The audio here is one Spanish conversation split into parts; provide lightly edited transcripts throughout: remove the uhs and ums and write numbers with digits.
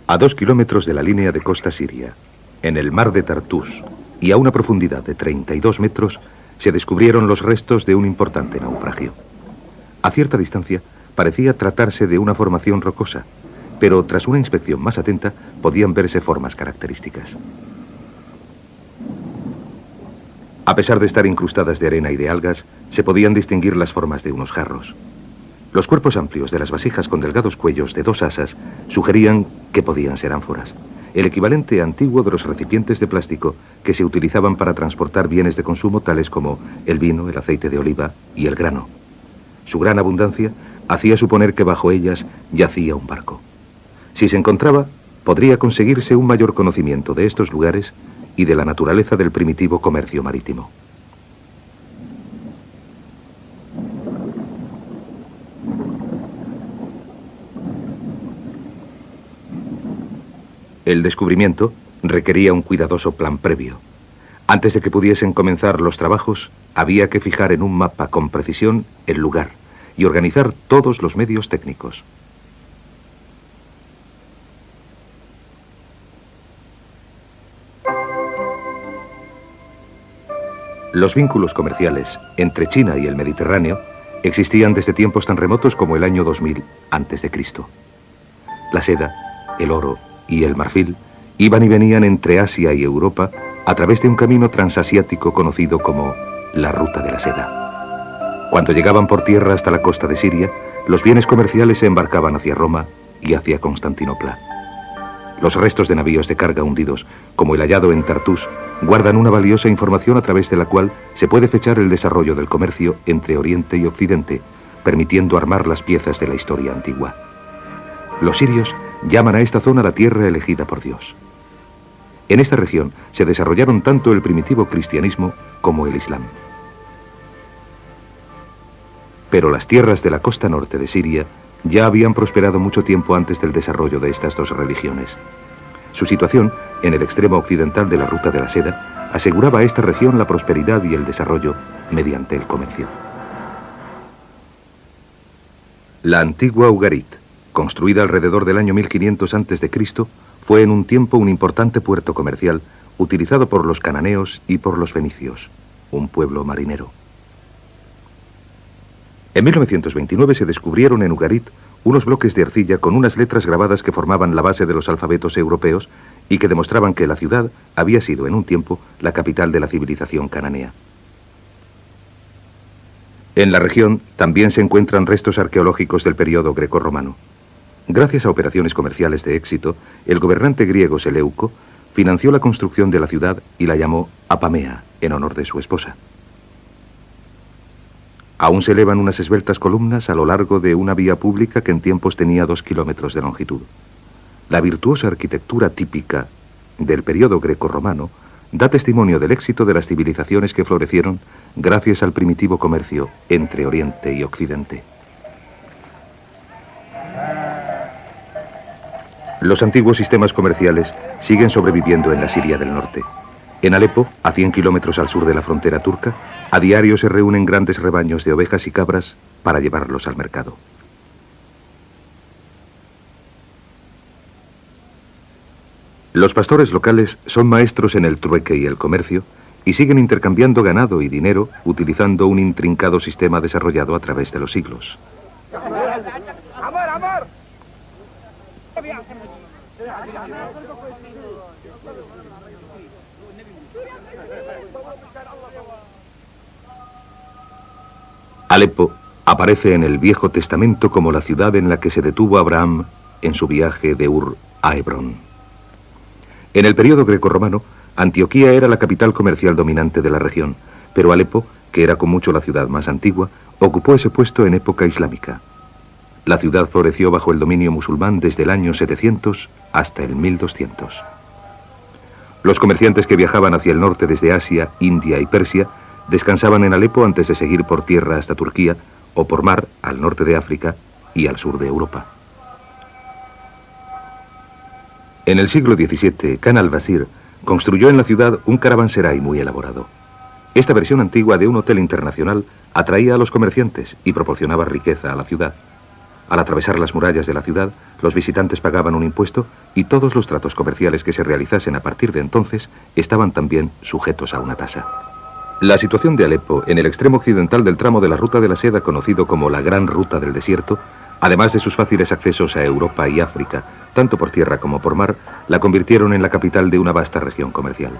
A 2 kilómetros de la línea de costa siria, en el mar de Tartús y a una profundidad de 32 metros, se descubrieron los restos de un importante naufragio. A cierta distancia, parecía tratarse de una formación rocosa, pero tras una inspección más atenta, podían verse formas características. A pesar de estar incrustadas de arena y de algas, se podían distinguir las formas de unos jarros. Los cuerpos amplios de las vasijas con delgados cuellos de 2 asas sugerían que podían ser ánforas, el equivalente antiguo de los recipientes de plástico que se utilizaban para transportar bienes de consumo tales como el vino, el aceite de oliva y el grano. Su gran abundancia hacía suponer que bajo ellas yacía un barco. Si se encontraba, podría conseguirse un mayor conocimiento de estos lugares y de la naturaleza del primitivo comercio marítimo. El descubrimiento requería un cuidadoso plan previo. Antes de que pudiesen comenzar los trabajos, había que fijar en un mapa con precisión el lugar y organizar todos los medios técnicos. Los vínculos comerciales entre China y el Mediterráneo existían desde tiempos tan remotos como el año 2000 a.C. La seda, el oro y el marfil iban y venían entre Asia y Europa a través de un camino transasiático conocido como la Ruta de la Seda. Cuando llegaban por tierra hasta la costa de Siria, los bienes comerciales se embarcaban hacia Roma y hacia Constantinopla. Los restos de navíos de carga hundidos, como el hallado en Tartús, guardan una valiosa información a través de la cual se puede fechar el desarrollo del comercio entre Oriente y Occidente, permitiendo armar las piezas de la historia antigua. Los sirios llaman a esta zona la tierra elegida por Dios. En esta región se desarrollaron tanto el primitivo cristianismo como el islam. Pero las tierras de la costa norte de Siria ya habían prosperado mucho tiempo antes del desarrollo de estas dos religiones. Su situación, en el extremo occidental de la Ruta de la Seda, aseguraba a esta región la prosperidad y el desarrollo mediante el comercio. La antigua Ugarit, construida alrededor del año 1500 a.C., fue en un tiempo un importante puerto comercial utilizado por los cananeos y por los fenicios, un pueblo marinero. En 1929 se descubrieron en Ugarit unos bloques de arcilla con unas letras grabadas que formaban la base de los alfabetos europeos y que demostraban que la ciudad había sido en un tiempo la capital de la civilización cananea. En la región también se encuentran restos arqueológicos del periodo grecorromano. Gracias a operaciones comerciales de éxito, el gobernante griego Seleuco financió la construcción de la ciudad y la llamó Apamea, en honor de su esposa. Aún se elevan unas esbeltas columnas a lo largo de una vía pública que en tiempos tenía 2 kilómetros de longitud. La virtuosa arquitectura típica del periodo grecorromano da testimonio del éxito de las civilizaciones que florecieron gracias al primitivo comercio entre Oriente y Occidente. Los antiguos sistemas comerciales siguen sobreviviendo en la Siria del norte. En Alepo, a 100 kilómetros al sur de la frontera turca, a diario se reúnen grandes rebaños de ovejas y cabras para llevarlos al mercado. Los pastores locales son maestros en el trueque y el comercio y siguen intercambiando ganado y dinero utilizando un intrincado sistema desarrollado a través de los siglos. Alepo aparece en el Viejo Testamento como la ciudad en la que se detuvo Abraham en su viaje de Ur a Hebrón. En el periodo grecorromano, Antioquía era la capital comercial dominante de la región, pero Alepo, que era con mucho la ciudad más antigua, ocupó ese puesto en época islámica. La ciudad floreció bajo el dominio musulmán desde el año 700 hasta el 1200. Los comerciantes que viajaban hacia el norte desde Asia, India y Persia descansaban en Alepo antes de seguir por tierra hasta Turquía o por mar al norte de África y al sur de Europa. En el siglo XVII, Khan al-Basir construyó en la ciudad un caravanserai muy elaborado. Esta versión antigua de un hotel internacional atraía a los comerciantes y proporcionaba riqueza a la ciudad. Al atravesar las murallas de la ciudad, los visitantes pagaban un impuesto y todos los tratos comerciales que se realizasen a partir de entonces estaban también sujetos a una tasa. La situación de Alepo, en el extremo occidental del tramo de la Ruta de la Seda conocido como la Gran Ruta del Desierto, además de sus fáciles accesos a Europa y África, tanto por tierra como por mar, la convirtieron en la capital de una vasta región comercial.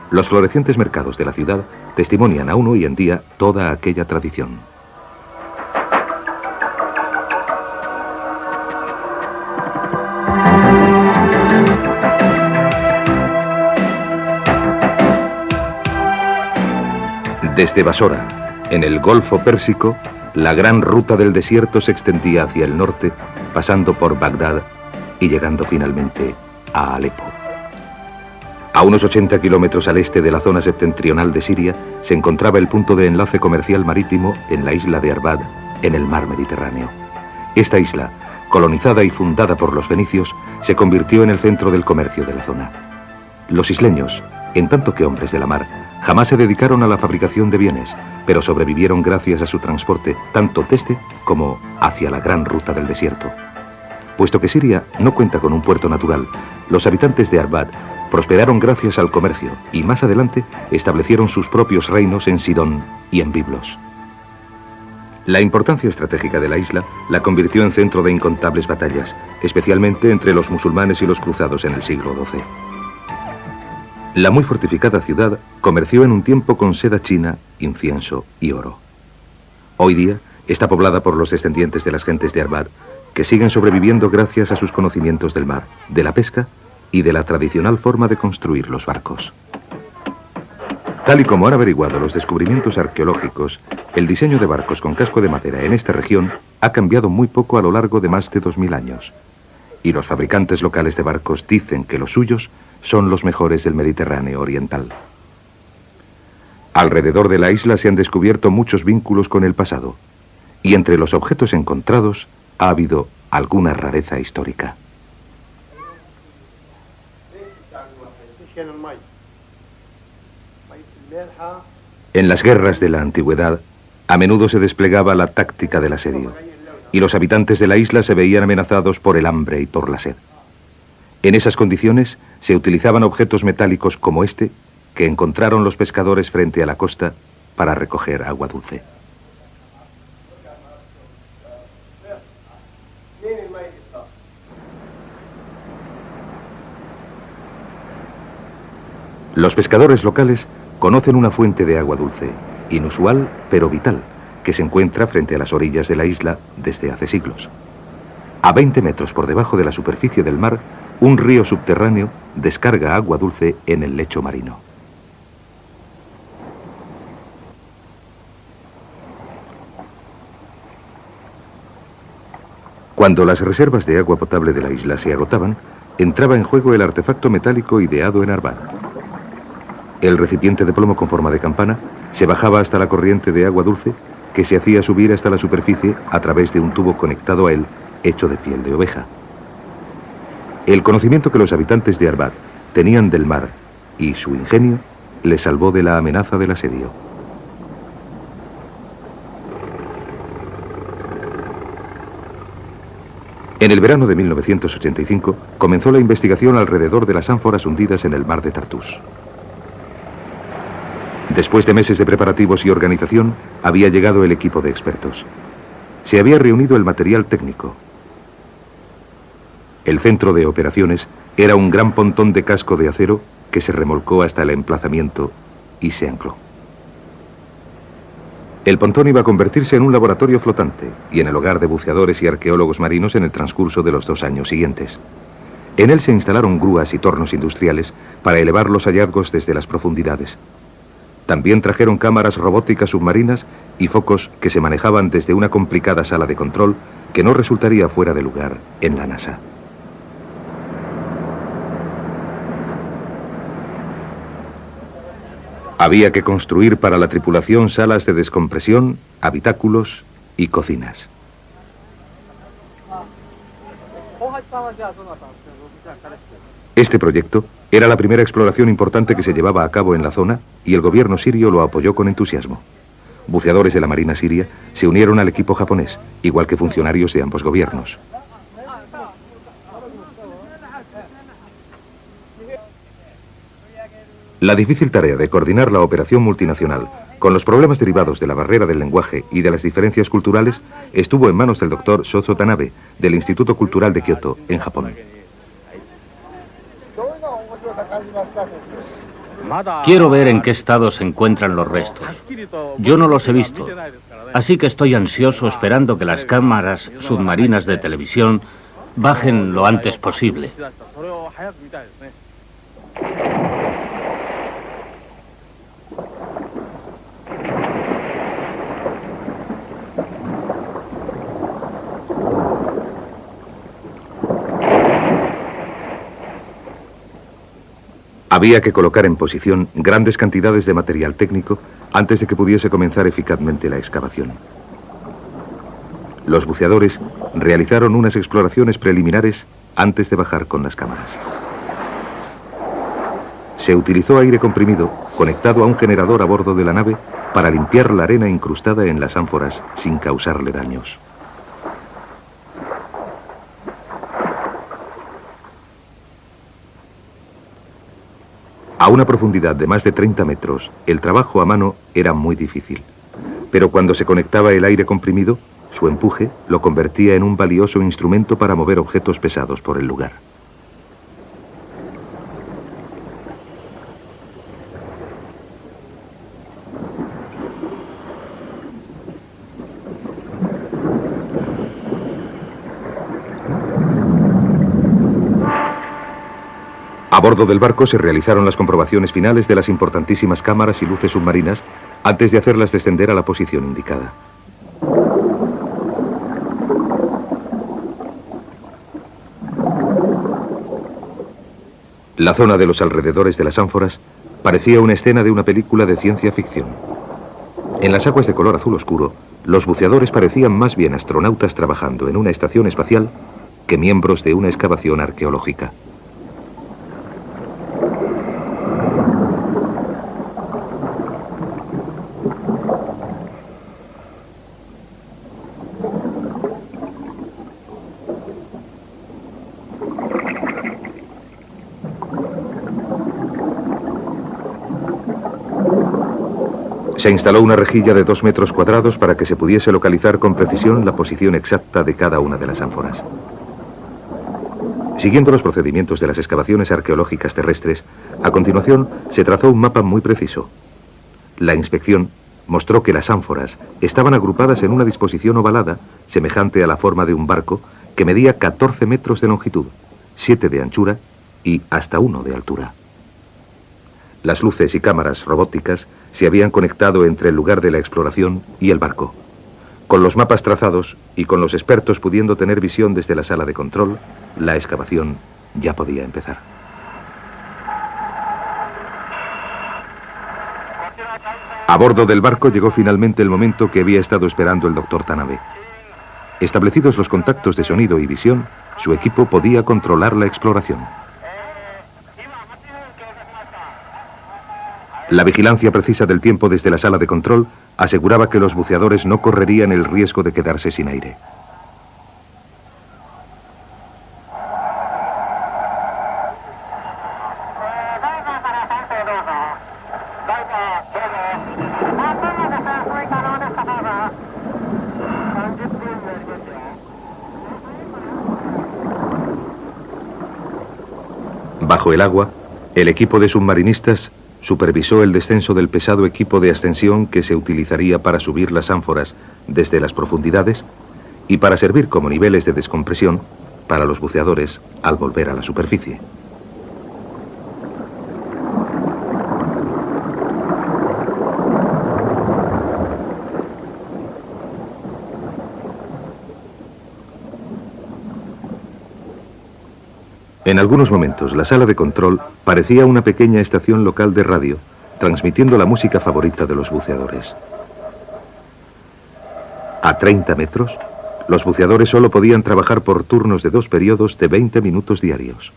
Los florecientes mercados de la ciudad testimonian aún hoy en día toda aquella tradición. Desde Basora, en el Golfo Pérsico, la Gran Ruta del Desierto se extendía hacia el norte, pasando por Bagdad y llegando finalmente a Alepo. A unos 80 kilómetros al este de la zona septentrional de Siria se encontraba el punto de enlace comercial marítimo en la isla de Arbad, en el mar Mediterráneo. Esta isla, colonizada y fundada por los fenicios, se convirtió en el centro del comercio de la zona. Los isleños, en tanto que hombres de la mar, jamás se dedicaron a la fabricación de bienes, pero sobrevivieron gracias a su transporte, tanto desde como hacia la Gran Ruta del Desierto. Puesto que Siria no cuenta con un puerto natural, los habitantes de Arbad prosperaron gracias al comercio y más adelante establecieron sus propios reinos en Sidón y en Biblos. La importancia estratégica de la isla la convirtió en centro de incontables batallas, especialmente entre los musulmanes y los cruzados en el siglo XII. La muy fortificada ciudad comerció en un tiempo con seda china, incienso y oro. Hoy día está poblada por los descendientes de las gentes de Arbad, que siguen sobreviviendo gracias a sus conocimientos del mar, de la pesca y de la tradicional forma de construir los barcos. Tal y como han averiguado los descubrimientos arqueológicos, el diseño de barcos con casco de madera en esta región ha cambiado muy poco a lo largo de más de 2000 años. Y los fabricantes locales de barcos dicen que los suyos son los mejores del Mediterráneo oriental. Alrededor de la isla se han descubierto muchos vínculos con el pasado, y entre los objetos encontrados ha habido alguna rareza histórica. En las guerras de la antigüedad, a menudo se desplegaba la táctica del asedio, y los habitantes de la isla se veían amenazados por el hambre y por la sed. En esas condiciones se utilizaban objetos metálicos como este, que encontraron los pescadores frente a la costa para recoger agua dulce. Los pescadores locales conocen una fuente de agua dulce, inusual pero vital, que se encuentra frente a las orillas de la isla desde hace siglos. A 20 metros por debajo de la superficie del mar, un río subterráneo descarga agua dulce en el lecho marino. Cuando las reservas de agua potable de la isla se agotaban, entraba en juego el artefacto metálico ideado en Arbad. El recipiente de plomo con forma de campana se bajaba hasta la corriente de agua dulce que se hacía subir hasta la superficie a través de un tubo conectado a él, hecho de piel de oveja. El conocimiento que los habitantes de Arbad tenían del mar y su ingenio les salvó de la amenaza del asedio. En el verano de 1985 comenzó la investigación alrededor de las ánforas hundidas en el mar de Tartus. Después de meses de preparativos y organización, había llegado el equipo de expertos. Se había reunido el material técnico. El centro de operaciones era un gran pontón de casco de acero que se remolcó hasta el emplazamiento y se ancló. El pontón iba a convertirse en un laboratorio flotante y en el hogar de buceadores y arqueólogos marinos en el transcurso de los 2 años siguientes. En él se instalaron grúas y tornos industriales para elevar los hallazgos desde las profundidades. También trajeron cámaras robóticas submarinas y focos que se manejaban desde una complicada sala de control que no resultaría fuera de lugar en la NASA. Había que construir para la tripulación salas de descompresión, habitáculos y cocinas. Este proyecto era la primera exploración importante que se llevaba a cabo en la zona y el gobierno sirio lo apoyó con entusiasmo. buceadores de la Marina siria se unieron al equipo japonés, igual que funcionarios de ambos gobiernos. La difícil tarea de coordinar la operación multinacional con los problemas derivados de la barrera del lenguaje y de las diferencias culturales estuvo en manos del doctor Shozo Tanabe, del Instituto Cultural de Kioto, en Japón. Quiero ver en qué estado se encuentran los restos. Yo no los he visto, así que estoy ansioso esperando que las cámaras submarinas de televisión bajen lo antes posible. Había que colocar en posición grandes cantidades de material técnico antes de que pudiese comenzar eficazmente la excavación. Los buceadores realizaron unas exploraciones preliminares antes de bajar con las cámaras. Se utilizó aire comprimido conectado a un generador a bordo de la nave para limpiar la arena incrustada en las ánforas sin causarle daños. A una profundidad de más de 30 metros, el trabajo a mano era muy difícil. Pero cuando se conectaba el aire comprimido, su empuje lo convertía en un valioso instrumento para mover objetos pesados por el lugar. A bordo del barco se realizaron las comprobaciones finales de las importantísimas cámaras y luces submarinas antes de hacerlas descender a la posición indicada. La zona de los alrededores de las ánforas parecía una escena de una película de ciencia ficción. En las aguas de color azul oscuro, los buceadores parecían más bien astronautas trabajando en una estación espacial que miembros de una excavación arqueológica. Se instaló una rejilla de 2 metros cuadrados para que se pudiese localizar con precisión la posición exacta de cada una de las ánforas. Siguiendo los procedimientos de las excavaciones arqueológicas terrestres, a continuación se trazó un mapa muy preciso. La inspección mostró que las ánforas estaban agrupadas en una disposición ovalada, semejante a la forma de un barco, que medía 14 metros de longitud, 7 de anchura y hasta 1 de altura. Las luces y cámaras robóticas se habían conectado entre el lugar de la exploración y el barco. Con los mapas trazados y con los expertos pudiendo tener visión desde la sala de control, la excavación ya podía empezar. A bordo del barco llegó finalmente el momento que había estado esperando el doctor Tanabe. Establecidos los contactos de sonido y visión, su equipo podía controlar la exploración. La vigilancia precisa del tiempo desde la sala de control aseguraba que los buceadores no correrían el riesgo de quedarse sin aire. Bajo el agua, el equipo de submarinistas supervisó el descenso del pesado equipo de ascensión que se utilizaría para subir las ánforas desde las profundidades y para servir como niveles de descompresión para los buceadores al volver a la superficie. En algunos momentos, la sala de control parecía una pequeña estación local de radio, transmitiendo la música favorita de los buceadores. A 30 metros, los buceadores solo podían trabajar por turnos de 2 periodos de 20 minutos diarios.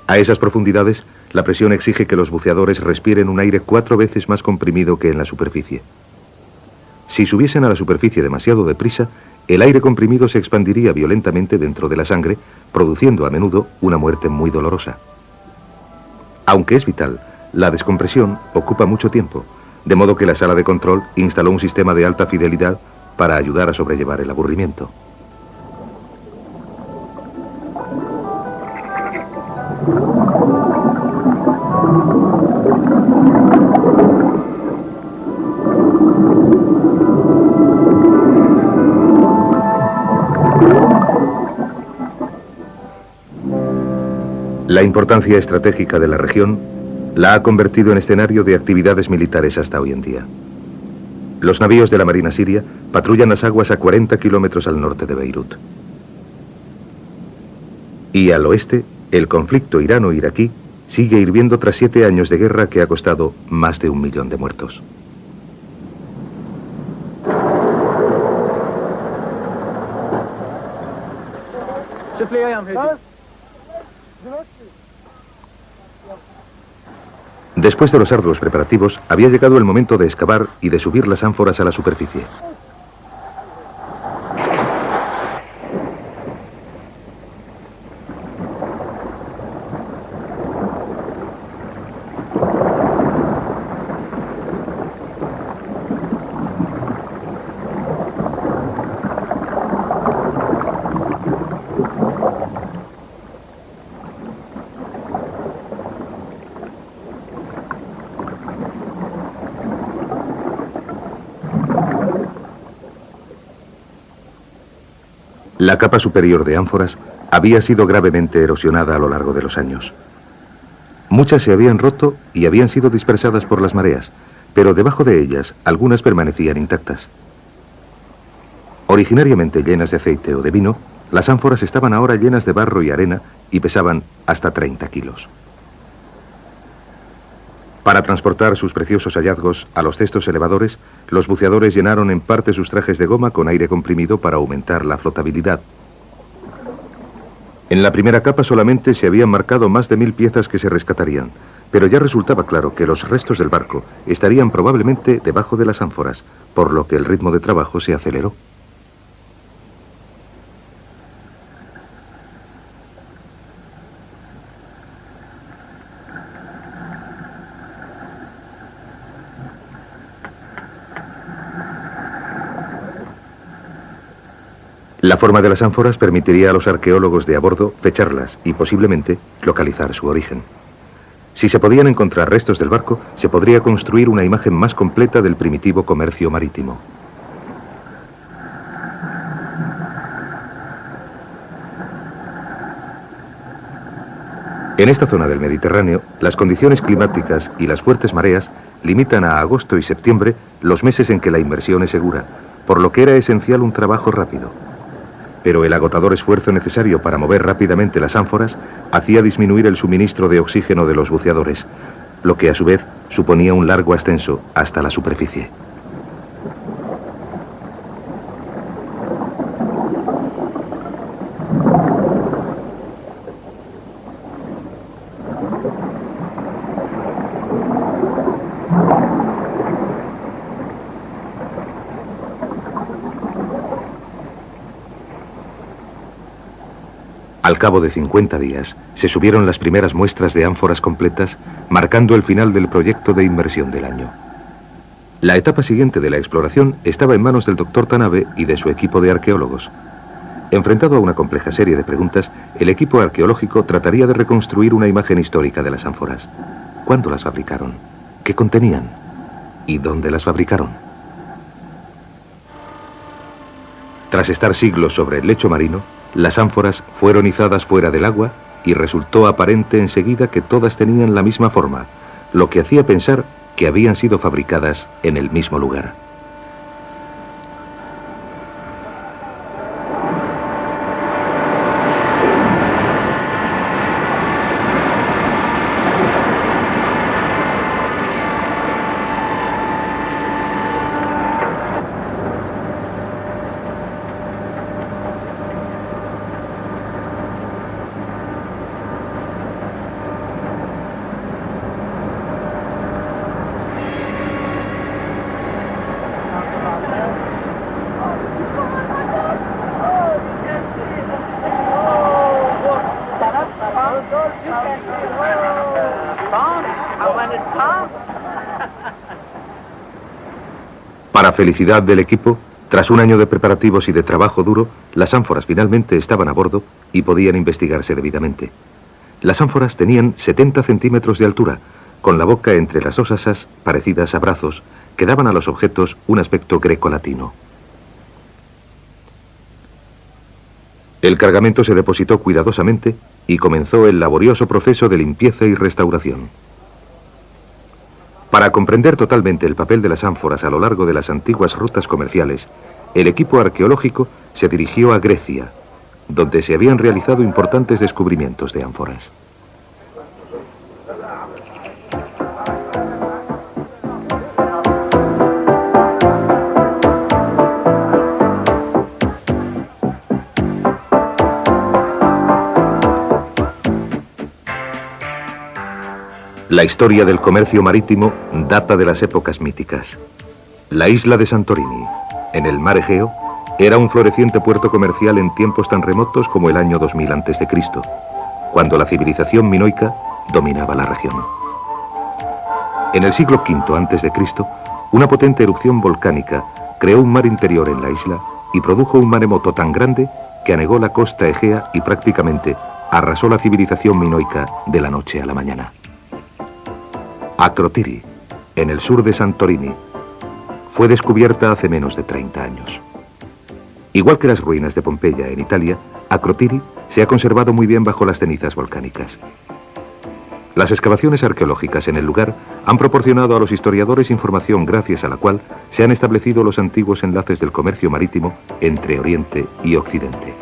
A esas profundidades, la presión exige que los buceadores respiren un aire 4 veces más comprimido que en la superficie. Si subiesen a la superficie demasiado deprisa, el aire comprimido se expandiría violentamente dentro de la sangre, produciendo a menudo una muerte muy dolorosa. Aunque es vital, la descompresión ocupa mucho tiempo, de modo que la sala de control instaló un sistema de alta fidelidad para ayudar a sobrellevar el aburrimiento. La importancia estratégica de la región la ha convertido en escenario de actividades militares hasta hoy en día. Los navíos de la Marina siria patrullan las aguas a 40 kilómetros al norte de Beirut. Y al oeste, el conflicto irano-iraquí sigue hirviendo tras 7 años de guerra que ha costado más de 1 millón de muertos. Después de los arduos preparativos, había llegado el momento de excavar y de subir las ánforas a la superficie. La capa superior de ánforas había sido gravemente erosionada a lo largo de los años. Muchas se habían roto y habían sido dispersadas por las mareas, pero debajo de ellas algunas permanecían intactas. Originariamente llenas de aceite o de vino, las ánforas estaban ahora llenas de barro y arena y pesaban hasta 30 kilos. Para transportar sus preciosos hallazgos a los cestos elevadores, los buceadores llenaron en parte sus trajes de goma con aire comprimido para aumentar la flotabilidad. En la primera capa solamente se habían marcado más de 1000 piezas que se rescatarían, pero ya resultaba claro que los restos del barco estarían probablemente debajo de las ánforas, por lo que el ritmo de trabajo se aceleró. La forma de las ánforas permitiría a los arqueólogos de a bordo fecharlas y posiblemente localizar su origen. Si se podían encontrar restos del barco, se podría construir una imagen más completa del primitivo comercio marítimo. En esta zona del Mediterráneo, las condiciones climáticas y las fuertes mareas limitan a agosto y septiembre los meses en que la inmersión es segura, por lo que era esencial un trabajo rápido. Pero el agotador esfuerzo necesario para mover rápidamente las ánforas hacía disminuir el suministro de oxígeno de los buceadores, lo que a su vez suponía un largo ascenso hasta la superficie. Al cabo de 50 días, se subieron las primeras muestras de ánforas completas, marcando el final del proyecto de inmersión del año. La etapa siguiente de la exploración estaba en manos del Dr. Tanabe y de su equipo de arqueólogos. Enfrentado a una compleja serie de preguntas, el equipo arqueológico trataría de reconstruir una imagen histórica de las ánforas. ¿Cuándo las fabricaron? ¿Qué contenían? ¿Y dónde las fabricaron? Tras estar siglos sobre el lecho marino, las ánforas fueron izadas fuera del agua y resultó aparente enseguida que todas tenían la misma forma, lo que hacía pensar que habían sido fabricadas en el mismo lugar. Para felicidad del equipo, tras un año de preparativos y de trabajo duro, las ánforas finalmente estaban a bordo y podían investigarse debidamente. Las ánforas tenían 70 centímetros de altura, con la boca entre las dos asas parecidas a brazos, que daban a los objetos un aspecto grecolatino. El cargamento se depositó cuidadosamente y comenzó el laborioso proceso de limpieza y restauración. Para comprender totalmente el papel de las ánforas a lo largo de las antiguas rutas comerciales, el equipo arqueológico se dirigió a Grecia, donde se habían realizado importantes descubrimientos de ánforas. La historia del comercio marítimo data de las épocas míticas. La isla de Santorini, en el mar Egeo, era un floreciente puerto comercial en tiempos tan remotos como el año 2000 a.C., cuando la civilización minoica dominaba la región. En el siglo V a.C., una potente erupción volcánica creó un mar interior en la isla y produjo un maremoto tan grande que anegó la costa egea y prácticamente arrasó la civilización minoica de la noche a la mañana. Akrotiri, en el sur de Santorini, fue descubierta hace menos de 30 años. Igual que las ruinas de Pompeya en Italia, Akrotiri se ha conservado muy bien bajo las cenizas volcánicas. Las excavaciones arqueológicas en el lugar han proporcionado a los historiadores información gracias a la cual se han establecido los antiguos enlaces del comercio marítimo entre Oriente y Occidente.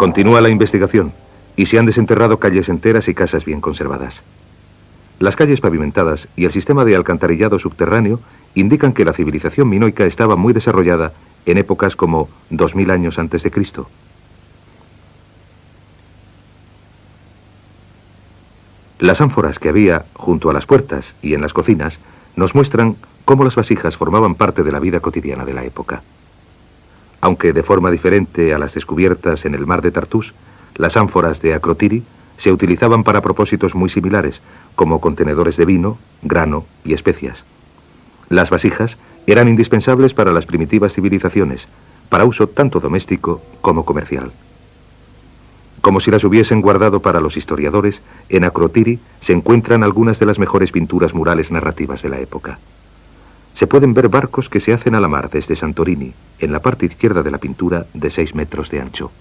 Continúa la investigación y se han desenterrado calles enteras y casas bien conservadas. Las calles pavimentadas y el sistema de alcantarillado subterráneo indican que la civilización minoica estaba muy desarrollada en épocas como 2000 años antes de Cristo. Las ánforas que había junto a las puertas y en las cocinas nos muestran cómo las vasijas formaban parte de la vida cotidiana de la época. Aunque de forma diferente a las descubiertas en el mar de Tartús, las ánforas de Akrotiri se utilizaban para propósitos muy similares, como contenedores de vino, grano y especias. Las vasijas eran indispensables para las primitivas civilizaciones, para uso tanto doméstico como comercial. Como si las hubiesen guardado para los historiadores, en Akrotiri se encuentran algunas de las mejores pinturas murales narrativas de la época. Se pueden ver barcos que se hacen a la mar desde Santorini, en la parte izquierda de la pintura de 6 metros de ancho.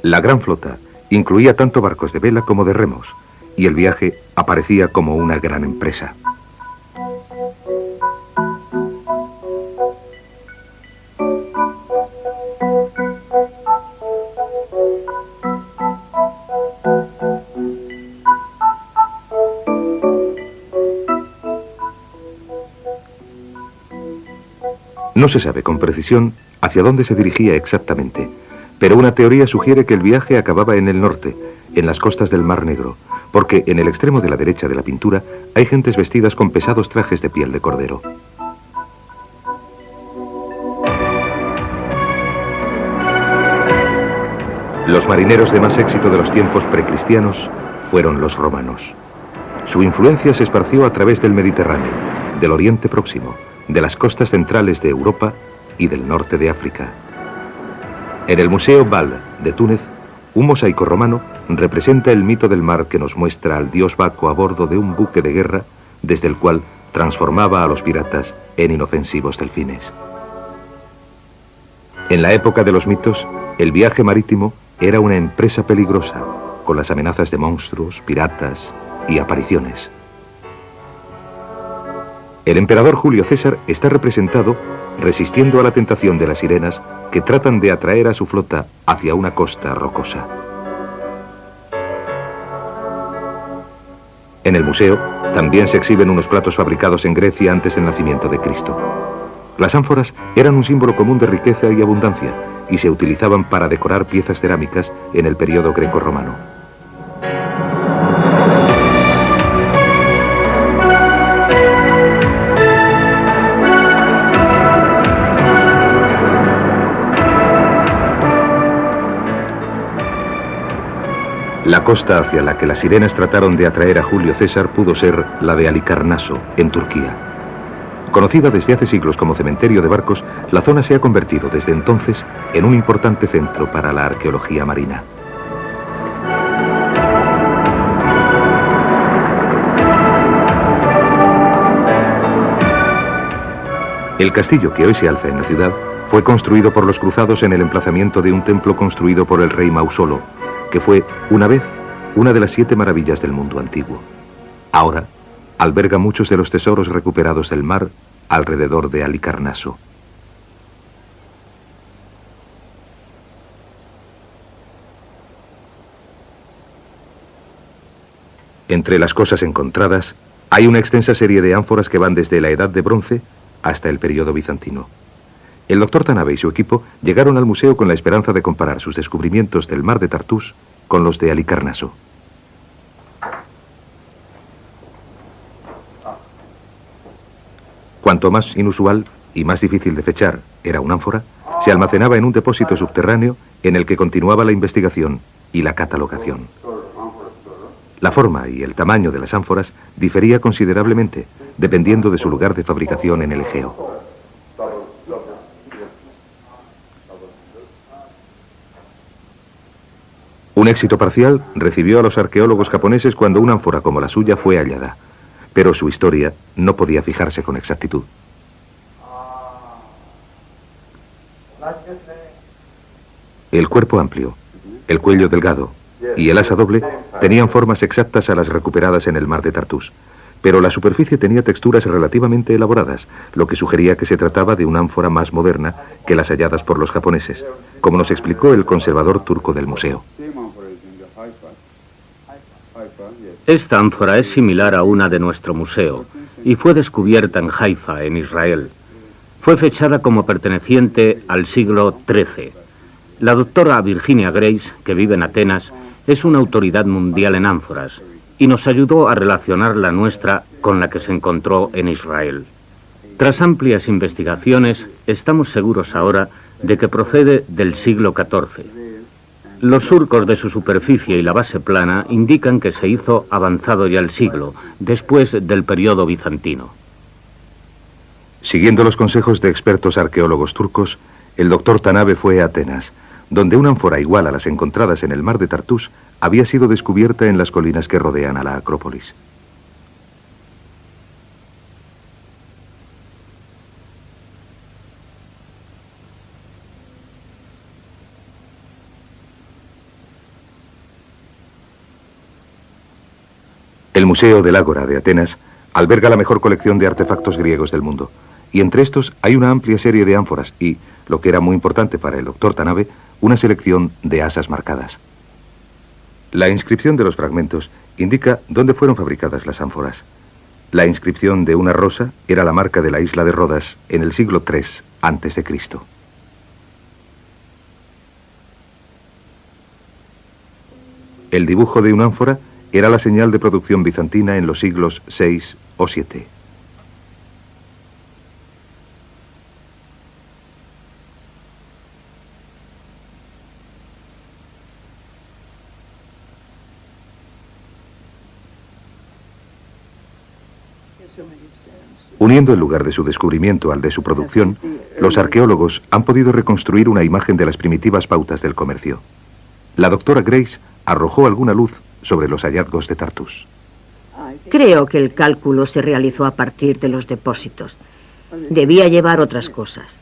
La gran flota incluía tanto barcos de vela como de remos, y el viaje aparecía como una gran empresa. No se sabe con precisión hacia dónde se dirigía exactamente, pero una teoría sugiere que el viaje acababa en el norte, en las costas del Mar Negro, porque en el extremo de la derecha de la pintura hay gentes vestidas con pesados trajes de piel de cordero. Los marineros de más éxito de los tiempos precristianos fueron los romanos. Su influencia se esparció a través del Mediterráneo, del Oriente Próximo, de las costas centrales de Europa y del norte de África. En el Museo Bal de Túnez, un mosaico romano representa el mito del mar que nos muestra al dios Baco a bordo de un buque de guerra desde el cual transformaba a los piratas en inofensivos delfines. En la época de los mitos, el viaje marítimo era una empresa peligrosa, con las amenazas de monstruos, piratas y apariciones. El emperador Julio César está representado resistiendo a la tentación de las sirenas que tratan de atraer a su flota hacia una costa rocosa. En el museo también se exhiben unos platos fabricados en Grecia antes del nacimiento de Cristo. Las ánforas eran un símbolo común de riqueza y abundancia y se utilizaban para decorar piezas cerámicas en el periodo greco-romano. La costa hacia la que las sirenas trataron de atraer a Julio César pudo ser la de Halicarnaso, en Turquía. Conocida desde hace siglos como cementerio de barcos, la zona se ha convertido desde entonces en un importante centro para la arqueología marina. El castillo que hoy se alza en la ciudad fue construido por los cruzados en el emplazamiento de un templo construido por el rey Mausolo, que fue, una vez, una de las 7 maravillas del mundo antiguo. Ahora, alberga muchos de los tesoros recuperados del mar alrededor de Halicarnaso. Entre las cosas encontradas, hay una extensa serie de ánforas que van desde la Edad de Bronce hasta el periodo bizantino. El doctor Tanabe y su equipo llegaron al museo con la esperanza de comparar sus descubrimientos del mar de Tartús con los de Halicarnaso. Cuanto más inusual y más difícil de fechar era una ánfora, se almacenaba en un depósito subterráneo en el que continuaba la investigación y la catalogación. La forma y el tamaño de las ánforas difería considerablemente, dependiendo de su lugar de fabricación en el Egeo. Un éxito parcial recibió a los arqueólogos japoneses cuando una ánfora como la suya fue hallada, pero su historia no podía fijarse con exactitud. El cuerpo amplio, el cuello delgado y el asa doble tenían formas exactas a las recuperadas en el mar de Tartús, pero la superficie tenía texturas relativamente elaboradas, lo que sugería que se trataba de una ánfora más moderna que las halladas por los japoneses, como nos explicó el conservador turco del museo. Esta ánfora es similar a una de nuestro museo y fue descubierta en Haifa, en Israel. Fue fechada como perteneciente al siglo XIII. La doctora Virginia Grace, que vive en Atenas, es una autoridad mundial en ánforas y nos ayudó a relacionar la nuestra con la que se encontró en Israel. Tras amplias investigaciones, estamos seguros ahora de que procede del siglo XIV. Los surcos de su superficie y la base plana indican que se hizo avanzado ya el siglo, después del periodo bizantino. Siguiendo los consejos de expertos arqueólogos turcos, el doctor Tanabe fue a Atenas, donde una ánfora igual a las encontradas en el mar de Tartús había sido descubierta en las colinas que rodean a la Acrópolis. El Museo del Ágora de Atenas alberga la mejor colección de artefactos griegos del mundo, y entre estos hay una amplia serie de ánforas y, lo que era muy importante para el doctor Tanabe, una selección de asas marcadas. La inscripción de los fragmentos indica dónde fueron fabricadas las ánforas. La inscripción de una rosa era la marca de la isla de Rodas en el siglo III a.C. El dibujo de una ánfora era la señal de producción bizantina en los siglos VI o VII. Uniendo el lugar de su descubrimiento al de su producción, los arqueólogos han podido reconstruir una imagen de las primitivas pautas del comercio. La doctora Grace arrojó alguna luz sobre los hallazgos de Tartús. Creo que el cálculo se realizó a partir de los depósitos. Debía llevar otras cosas.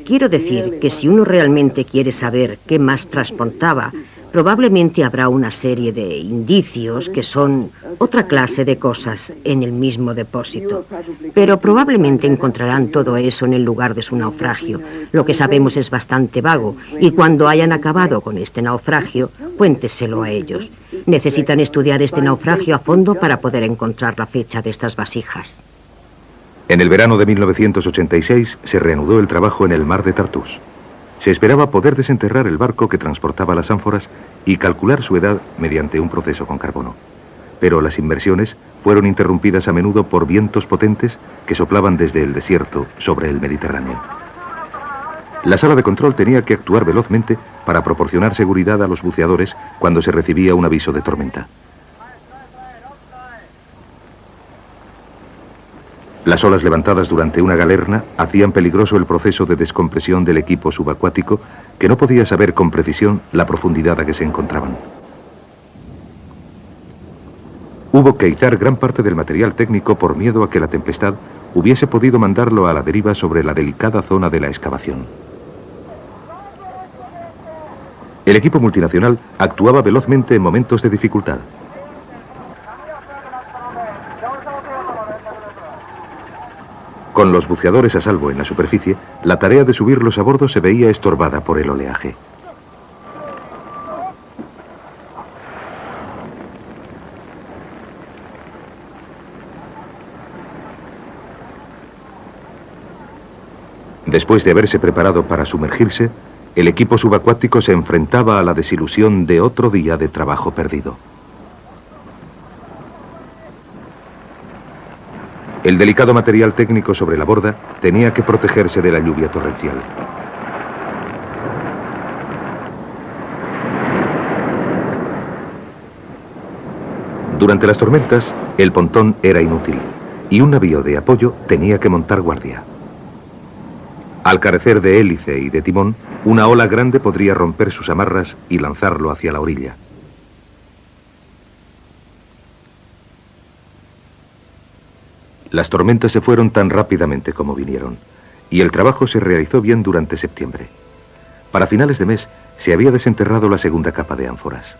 Quiero decir que si uno realmente quiere saber qué más transportaba, probablemente habrá una serie de indicios que son otra clase de cosas en el mismo depósito. Pero probablemente encontrarán todo eso en el lugar de su naufragio. Lo que sabemos es bastante vago, y cuando hayan acabado con este naufragio, cuénteselo a ellos. Necesitan estudiar este naufragio a fondo para poder encontrar la fecha de estas vasijas. En el verano de 1986 se reanudó el trabajo en el mar de Tartús. Se esperaba poder desenterrar el barco que transportaba las ánforas y calcular su edad mediante un proceso con carbono. Pero las inmersiones fueron interrumpidas a menudo por vientos potentes que soplaban desde el desierto sobre el Mediterráneo. La sala de control tenía que actuar velozmente para proporcionar seguridad a los buceadores cuando se recibía un aviso de tormenta. Las olas levantadas durante una galerna hacían peligroso el proceso de descompresión del equipo subacuático, que no podía saber con precisión la profundidad a que se encontraban. Hubo que izar gran parte del material técnico por miedo a que la tempestad hubiese podido mandarlo a la deriva sobre la delicada zona de la excavación. El equipo multinacional actuaba velozmente en momentos de dificultad. Con los buceadores a salvo en la superficie, la tarea de subirlos a bordo se veía estorbada por el oleaje. Después de haberse preparado para sumergirse, el equipo subacuático se enfrentaba a la desilusión de otro día de trabajo perdido. El delicado material técnico sobre la borda tenía que protegerse de la lluvia torrencial. Durante las tormentas, el pontón era inútil y un navío de apoyo tenía que montar guardia. Al carecer de hélice y de timón, una ola grande podría romper sus amarras y lanzarlo hacia la orilla. Las tormentas se fueron tan rápidamente como vinieron, y el trabajo se realizó bien durante septiembre. Para finales de mes se había desenterrado la segunda capa de ánforas.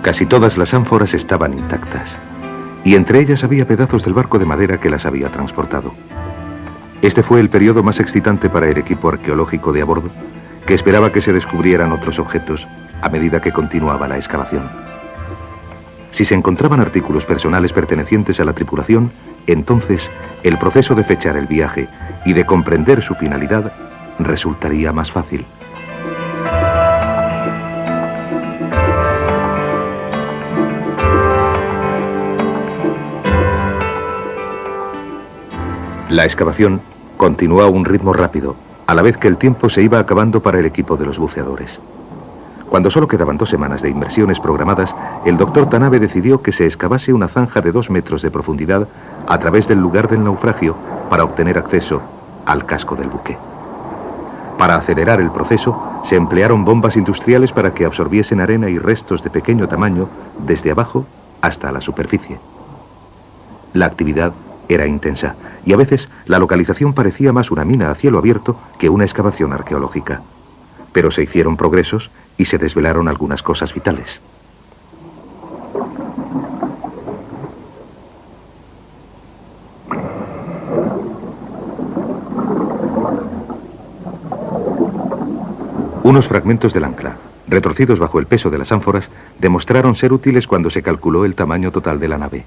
Casi todas las ánforas estaban intactas, y entre ellas había pedazos del barco de madera que las había transportado. Este fue el periodo más excitante para el equipo arqueológico de a bordo, que esperaba que se descubrieran otros objetos a medida que continuaba la excavación. Si se encontraban artículos personales pertenecientes a la tripulación, entonces el proceso de fechar el viaje y de comprender su finalidad resultaría más fácil. La excavación continuó a un ritmo rápido, a la vez que el tiempo se iba acabando para el equipo de los buceadores. Cuando solo quedaban 2 semanas de inmersiones programadas, el doctor Tanabe decidió que se excavase una zanja de 2 metros de profundidad a través del lugar del naufragio para obtener acceso al casco del buque. Para acelerar el proceso, se emplearon bombas industriales para que absorbiesen arena y restos de pequeño tamaño desde abajo hasta la superficie. La actividad era intensa, y a veces la localización parecía más una mina a cielo abierto que una excavación arqueológica. Pero se hicieron progresos y se desvelaron algunas cosas vitales. Unos fragmentos del ancla, retorcidos bajo el peso de las ánforas, demostraron ser útiles cuando se calculó el tamaño total de la nave.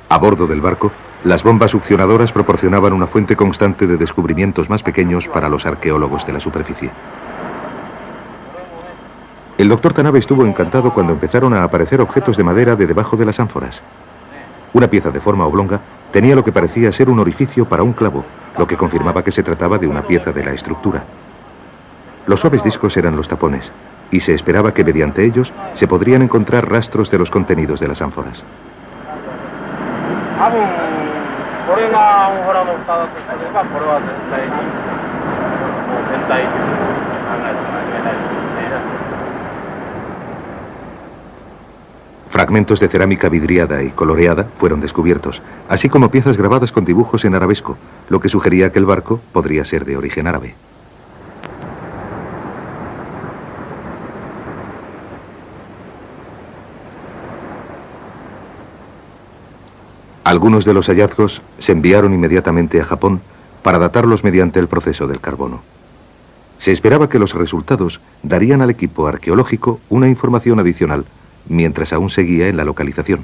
A bordo del barco, las bombas succionadoras proporcionaban una fuente constante de descubrimientos más pequeños para los arqueólogos de la superficie. El doctor Tanabe estuvo encantado cuando empezaron a aparecer objetos de madera de debajo de las ánforas. Una pieza de forma oblonga tenía lo que parecía ser un orificio para un clavo, lo que confirmaba que se trataba de una pieza de la estructura. Los suaves discos eran los tapones, y se esperaba que mediante ellos se podrían encontrar rastros de los contenidos de las ánforas. Fragmentos de cerámica vidriada y coloreada fueron descubiertos, así como piezas grabadas con dibujos en arabesco, lo que sugería que el barco podría ser de origen árabe. Algunos de los hallazgos se enviaron inmediatamente a Japón para datarlos mediante el proceso del carbono. Se esperaba que los resultados darían al equipo arqueológico una información adicional mientras aún seguía en la localización.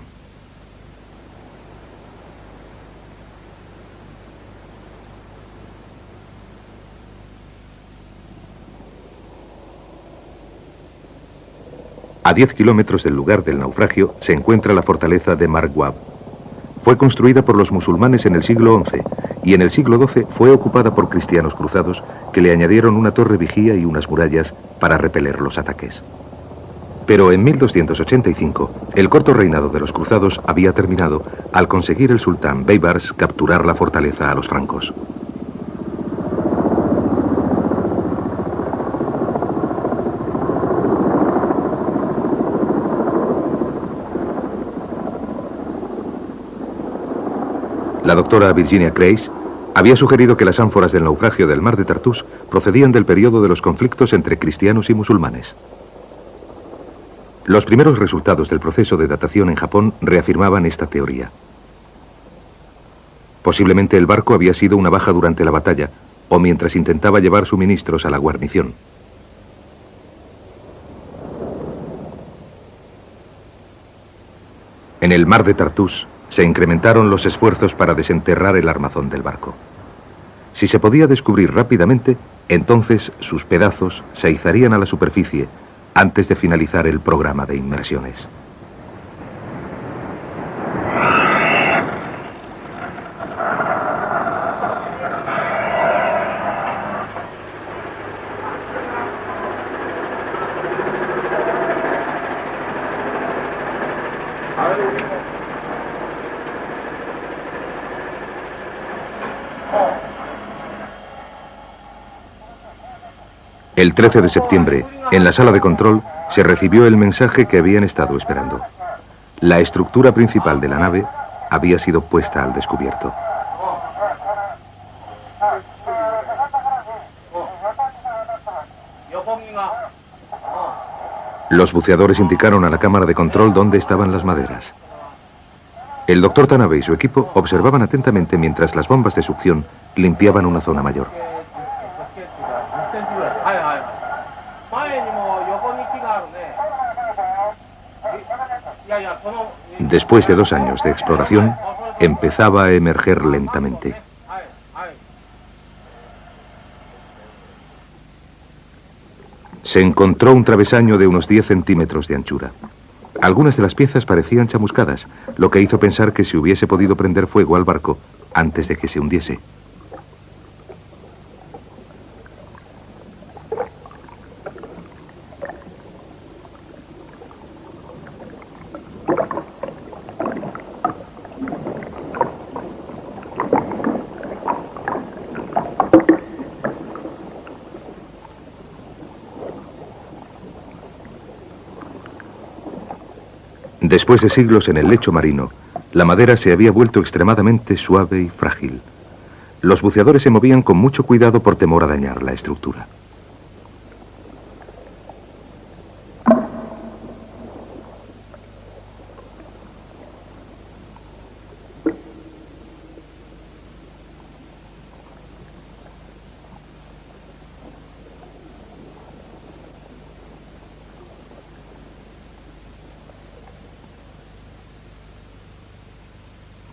A 10 kilómetros del lugar del naufragio se encuentra la fortaleza de Marwab. Fue construida por los musulmanes en el siglo XI y en el siglo XII fue ocupada por cristianos cruzados que le añadieron una torre vigía y unas murallas para repeler los ataques. Pero en 1285, el corto reinado de los cruzados había terminado al conseguir el sultán Baybars capturar la fortaleza a los francos. La doctora Virginia Creis había sugerido que las ánforas del naufragio del mar de Tartús procedían del periodo de los conflictos entre cristianos y musulmanes. Los primeros resultados del proceso de datación en Japón reafirmaban esta teoría. Posiblemente el barco había sido una baja durante la batalla o mientras intentaba llevar suministros a la guarnición. En el mar de Tartús se incrementaron los esfuerzos para desenterrar el armazón del barco. Si se podía descubrir rápidamente, entonces sus pedazos se izarían a la superficie antes de finalizar el programa de inmersiones. El 13 de septiembre, en la sala de control, se recibió el mensaje que habían estado esperando. La estructura principal de la nave había sido puesta al descubierto. Los buceadores indicaron a la cámara de control dónde estaban las maderas. El doctor Tanabe y su equipo observaban atentamente mientras las bombas de succión limpiaban una zona mayor. Después de 2 años de exploración, empezaba a emerger lentamente. Se encontró un travesaño de unos 10 centímetros de anchura. Algunas de las piezas parecían chamuscadas, lo que hizo pensar que se hubiese podido prender fuego al barco antes de que se hundiese. Después de siglos en el lecho marino, la madera se había vuelto extremadamente suave y frágil. Los buceadores se movían con mucho cuidado por temor a dañar la estructura.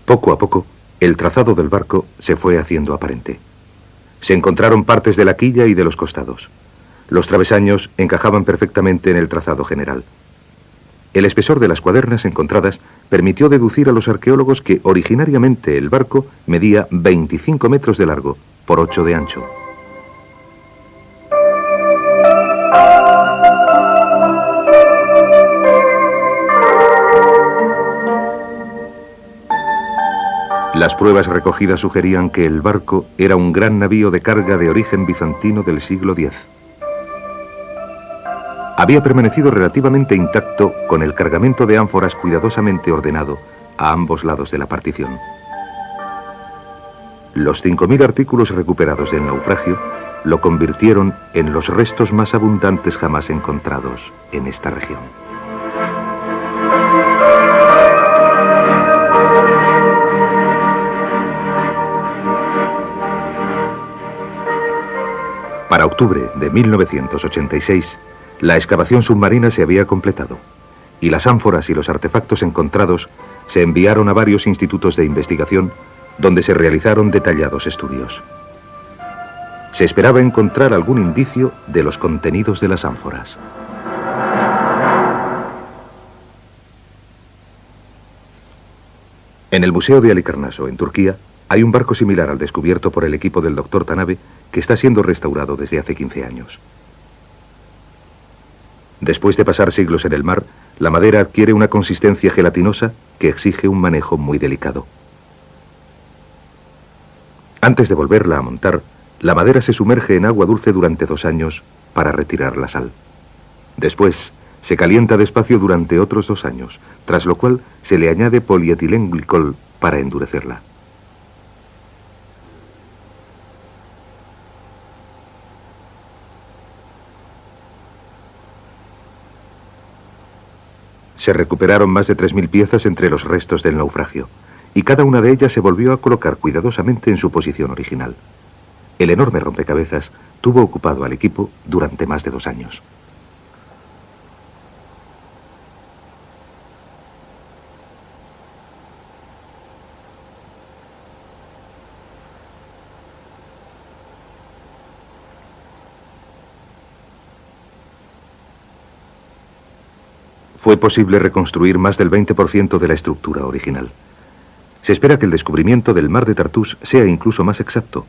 Poco a poco, el trazado del barco se fue haciendo aparente. Se encontraron partes de la quilla y de los costados. Los travesaños encajaban perfectamente en el trazado general. El espesor de las cuadernas encontradas permitió deducir a los arqueólogos que originariamente el barco medía 25 metros de largo por 8 de ancho. Las pruebas recogidas sugerían que el barco era un gran navío de carga de origen bizantino del siglo X. Había permanecido relativamente intacto con el cargamento de ánforas cuidadosamente ordenado a ambos lados de la partición. Los 5.000 artículos recuperados del naufragio lo convirtieron en los restos más abundantes jamás encontrados en esta región. Para octubre de 1986, la excavación submarina se había completado y las ánforas y los artefactos encontrados se enviaron a varios institutos de investigación donde se realizaron detallados estudios. Se esperaba encontrar algún indicio de los contenidos de las ánforas. En el Museo de Halikarnaso, en Turquía, hay un barco similar al descubierto por el equipo del Dr. Tanabe que está siendo restaurado desde hace 15 años. Después de pasar siglos en el mar, la madera adquiere una consistencia gelatinosa que exige un manejo muy delicado. Antes de volverla a montar, la madera se sumerge en agua dulce durante 2 años para retirar la sal. Después, se calienta despacio durante otros 2 años, tras lo cual se le añade polietilenglicol para endurecerla. Se recuperaron más de 3.000 piezas entre los restos del naufragio, y cada una de ellas se volvió a colocar cuidadosamente en su posición original. El enorme rompecabezas tuvo ocupado al equipo durante más de 2 años. Fue posible reconstruir más del 20% de la estructura original. Se espera que el descubrimiento del mar de Tartús sea incluso más exacto,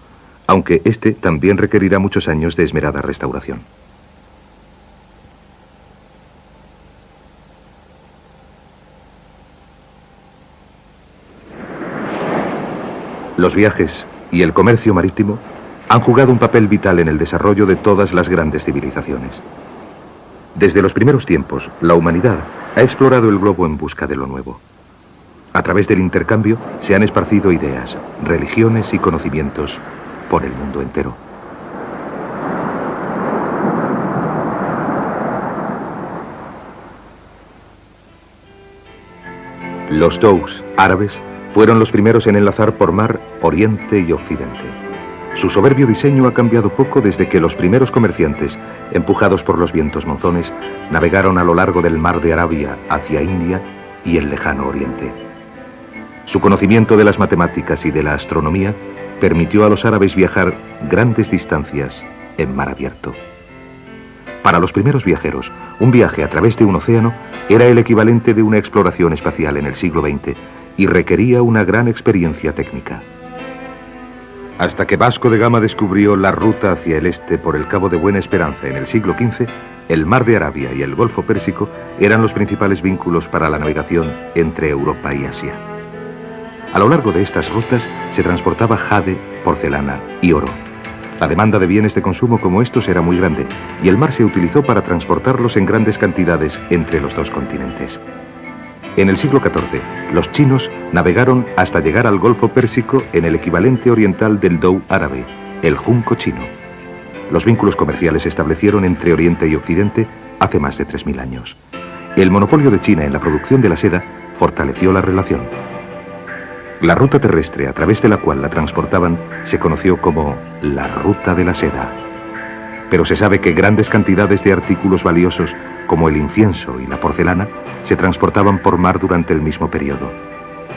aunque este también requerirá muchos años de esmerada restauración. Los viajes y el comercio marítimo han jugado un papel vital en el desarrollo de todas las grandes civilizaciones. Desde los primeros tiempos, la humanidad ha explorado el globo en busca de lo nuevo. A través del intercambio se han esparcido ideas, religiones y conocimientos por el mundo entero. Los dhows árabes fueron los primeros en enlazar por mar Oriente y Occidente. Su soberbio diseño ha cambiado poco desde que los primeros comerciantes, empujados por los vientos monzones, navegaron a lo largo del mar de Arabia hacia India y el lejano Oriente. Su conocimiento de las matemáticas y de la astronomía permitió a los árabes viajar grandes distancias en mar abierto. Para los primeros viajeros, un viaje a través de un océano era el equivalente de una exploración espacial en el siglo XX y requería una gran experiencia técnica. Hasta que Vasco de Gama descubrió la ruta hacia el este por el Cabo de Buena Esperanza en el siglo XV, el Mar de Arabia y el Golfo Pérsico eran los principales vínculos para la navegación entre Europa y Asia. A lo largo de estas rutas se transportaba jade, porcelana y oro. La demanda de bienes de consumo como estos era muy grande y el mar se utilizó para transportarlos en grandes cantidades entre los 2 continentes. En el siglo XIV, los chinos navegaron hasta llegar al Golfo Pérsico en el equivalente oriental del dhow árabe, el junco chino. Los vínculos comerciales se establecieron entre Oriente y Occidente hace más de 3.000 años. El monopolio de China en la producción de la seda fortaleció la relación. La ruta terrestre a través de la cual la transportaban se conoció como la Ruta de la Seda. Pero se sabe que grandes cantidades de artículos valiosos, como el incienso y la porcelana, se transportaban por mar durante el mismo periodo.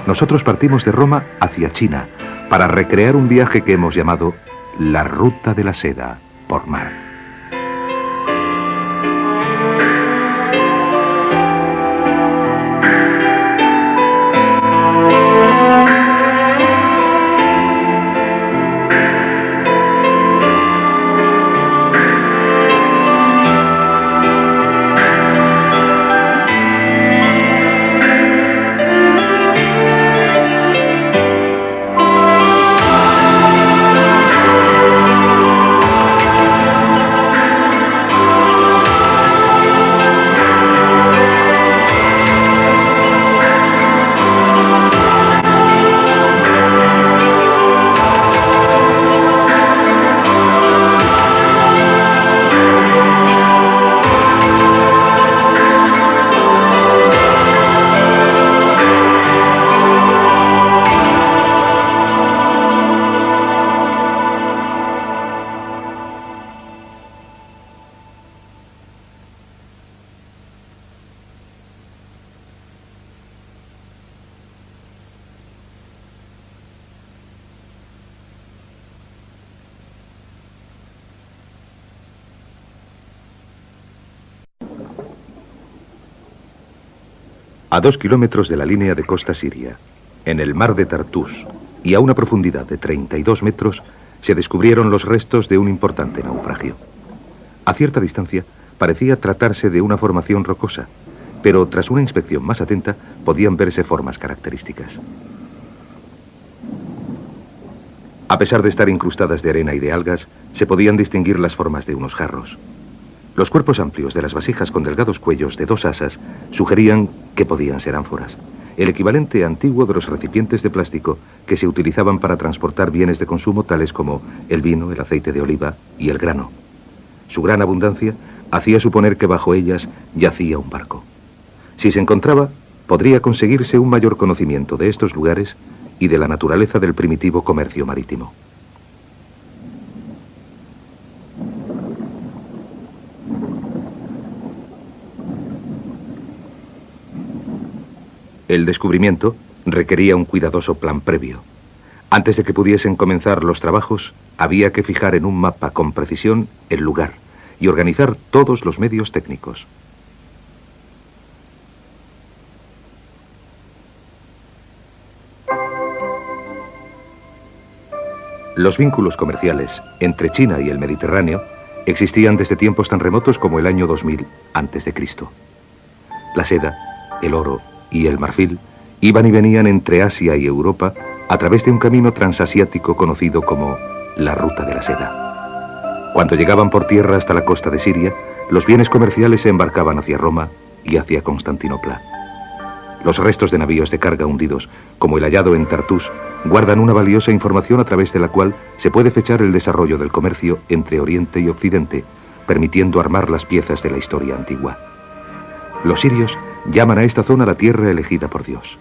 Nosotros partimos de Roma hacia China para recrear un viaje que hemos llamado la Ruta de la Seda por mar. A 2 kilómetros de la línea de costa siria, en el mar de Tartus y a una profundidad de 32 metros, se descubrieron los restos de un importante naufragio. A cierta distancia, parecía tratarse de una formación rocosa, pero tras una inspección más atenta, podían verse formas características. A pesar de estar incrustadas de arena y de algas, se podían distinguir las formas de unos jarros. Los cuerpos amplios de las vasijas con delgados cuellos de 2 asas sugerían que podían ser ánforas, el equivalente antiguo de los recipientes de plástico que se utilizaban para transportar bienes de consumo tales como el vino, el aceite de oliva y el grano. Su gran abundancia hacía suponer que bajo ellas yacía un barco. Si se encontraba, podría conseguirse un mayor conocimiento de estos lugares y de la naturaleza del primitivo comercio marítimo. El descubrimiento requería un cuidadoso plan previo. Antes de que pudiesen comenzar los trabajos, había que fijar en un mapa con precisión el lugar y organizar todos los medios técnicos. Los vínculos comerciales entre China y el Mediterráneo existían desde tiempos tan remotos como el año 2000 a.C. La seda, el oro y el marfil iban y venían entre Asia y Europa a través de un camino transasiático conocido como la Ruta de la Seda. Cuando llegaban por tierra hasta la costa de Siria, los bienes comerciales se embarcaban hacia Roma y hacia Constantinopla. Los restos de navíos de carga hundidos, como el hallado en Tartus, guardan una valiosa información a través de la cual se puede fechar el desarrollo del comercio entre Oriente y Occidente, permitiendo armar las piezas de la historia antigua. Los sirios llaman a esta zona la tierra elegida por Dios.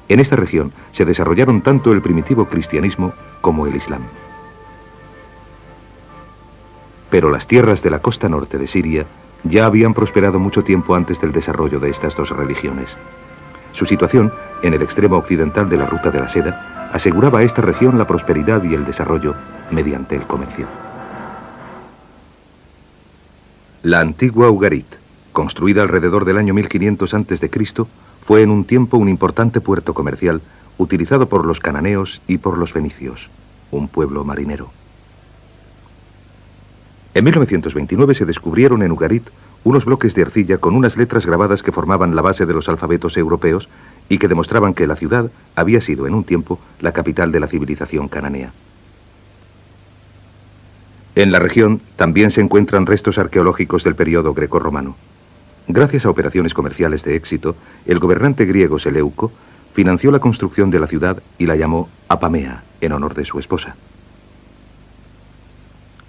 En esta región se desarrollaron tanto el primitivo cristianismo como el islam. Pero las tierras de la costa norte de Siria ya habían prosperado mucho tiempo antes del desarrollo de estas dos religiones. Su situación, en el extremo occidental de la Ruta de la Seda, aseguraba a esta región la prosperidad y el desarrollo mediante el comercio. La antigua Ugarit, construida alrededor del año 1500 a.C., fue en un tiempo un importante puerto comercial utilizado por los cananeos y por los fenicios, un pueblo marinero. En 1929 se descubrieron en Ugarit unos bloques de arcilla con unas letras grabadas que formaban la base de los alfabetos europeos y que demostraban que la ciudad había sido en un tiempo la capital de la civilización cananea. En la región también se encuentran restos arqueológicos del periodo grecorromano. Gracias a operaciones comerciales de éxito, el gobernante griego Seleuco financió la construcción de la ciudad y la llamó Apamea, en honor de su esposa.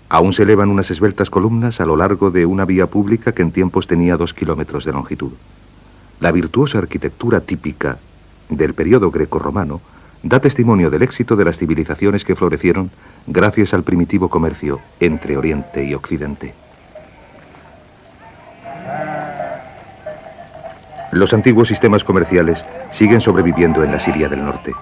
Aún se elevan unas esbeltas columnas a lo largo de una vía pública que en tiempos tenía 2 kilómetros de longitud. La virtuosa arquitectura típica del periodo grecorromano da testimonio del éxito de las civilizaciones que florecieron gracias al primitivo comercio entre Oriente y Occidente. Los antiguos sistemas comerciales siguen sobreviviendo en la Siria del norte.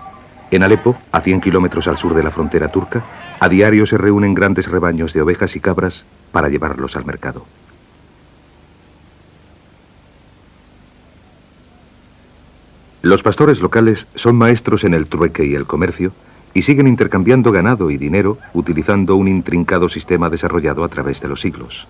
En Alepo, a 100 kilómetros al sur de la frontera turca, a diario se reúnen grandes rebaños de ovejas y cabras para llevarlos al mercado. Los pastores locales son maestros en el trueque y el comercio y siguen intercambiando ganado y dinero utilizando un intrincado sistema desarrollado a través de los siglos.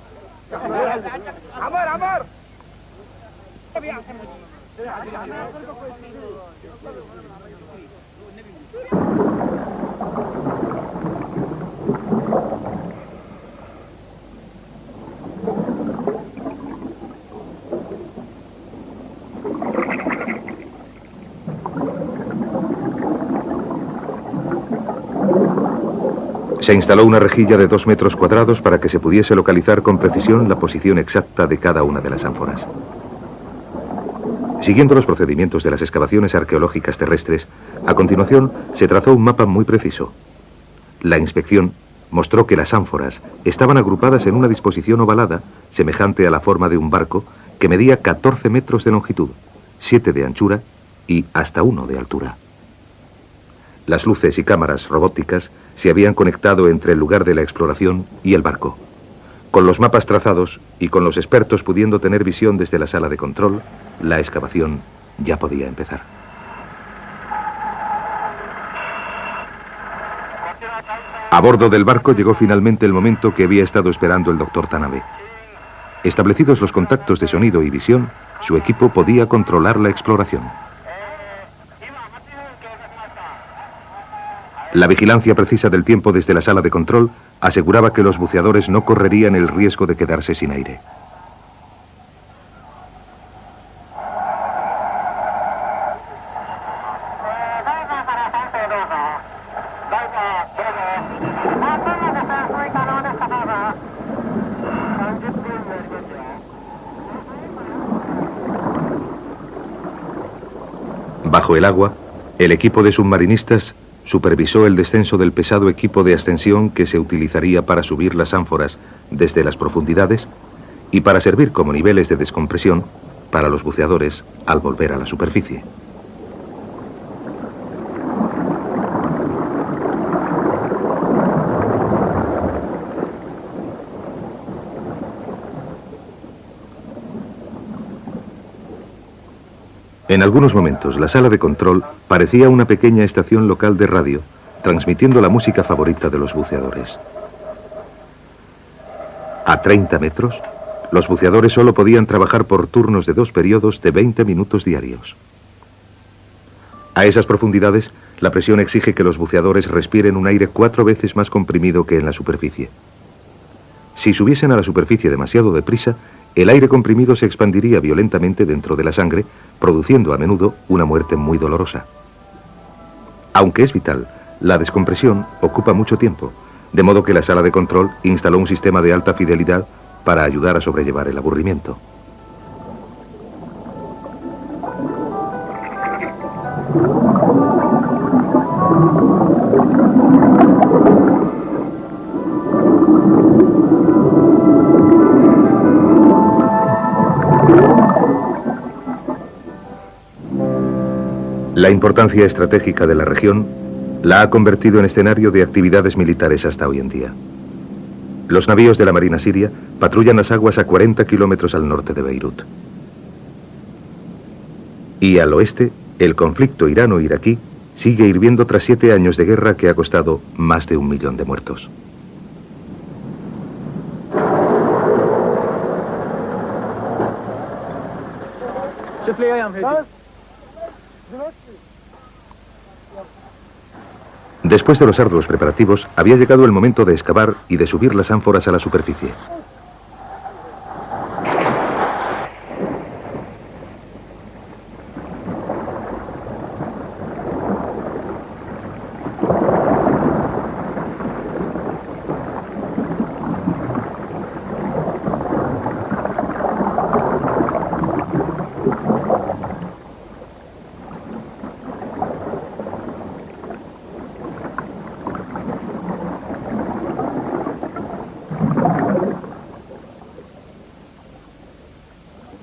Se instaló una rejilla de 2 metros cuadrados para que se pudiese localizar con precisión la posición exacta de cada una de las ánforas. Siguiendo los procedimientos de las excavaciones arqueológicas terrestres, a continuación se trazó un mapa muy preciso. La inspección mostró que las ánforas estaban agrupadas en una disposición ovalada, semejante a la forma de un barco, que medía 14 metros de longitud, 7 de anchura y hasta 1 de altura. Las luces y cámaras robóticas se habían conectado entre el lugar de la exploración y el barco. Con los mapas trazados y con los expertos pudiendo tener visión desde la sala de control, la excavación ya podía empezar. A bordo del barco llegó finalmente el momento que había estado esperando el doctor Tanabe. Establecidos los contactos de sonido y visión, su equipo podía controlar la exploración. La vigilancia precisa del tiempo desde la sala de control aseguraba que los buceadores no correrían el riesgo de quedarse sin aire. Bajo el agua, el equipo de submarinistas supervisó el descenso del pesado equipo de ascensión que se utilizaría para subir las ánforas desde las profundidades y para servir como niveles de descompresión para los buceadores al volver a la superficie. En algunos momentos, la sala de control parecía una pequeña estación local de radio, transmitiendo la música favorita de los buceadores. A 30 metros, los buceadores solo podían trabajar por turnos de 2 periodos de 20 minutos diarios. A esas profundidades, la presión exige que los buceadores respiren un aire 4 veces más comprimido que en la superficie. Si subiesen a la superficie demasiado deprisa, el aire comprimido se expandiría violentamente dentro de la sangre, produciendo a menudo una muerte muy dolorosa. Aunque es vital, la descompresión ocupa mucho tiempo, de modo que la sala de control instaló un sistema de alta fidelidad para ayudar a sobrellevar el aburrimiento. La importancia estratégica de la región la ha convertido en escenario de actividades militares hasta hoy en día. Los navíos de la Marina siria patrullan las aguas a 40 kilómetros al norte de Beirut. Y al oeste, el conflicto irano-iraquí sigue hirviendo tras 7 años de guerra que ha costado más de 1 millón de muertos. Después de los arduos preparativos, había llegado el momento de excavar y de subir las ánforas a la superficie.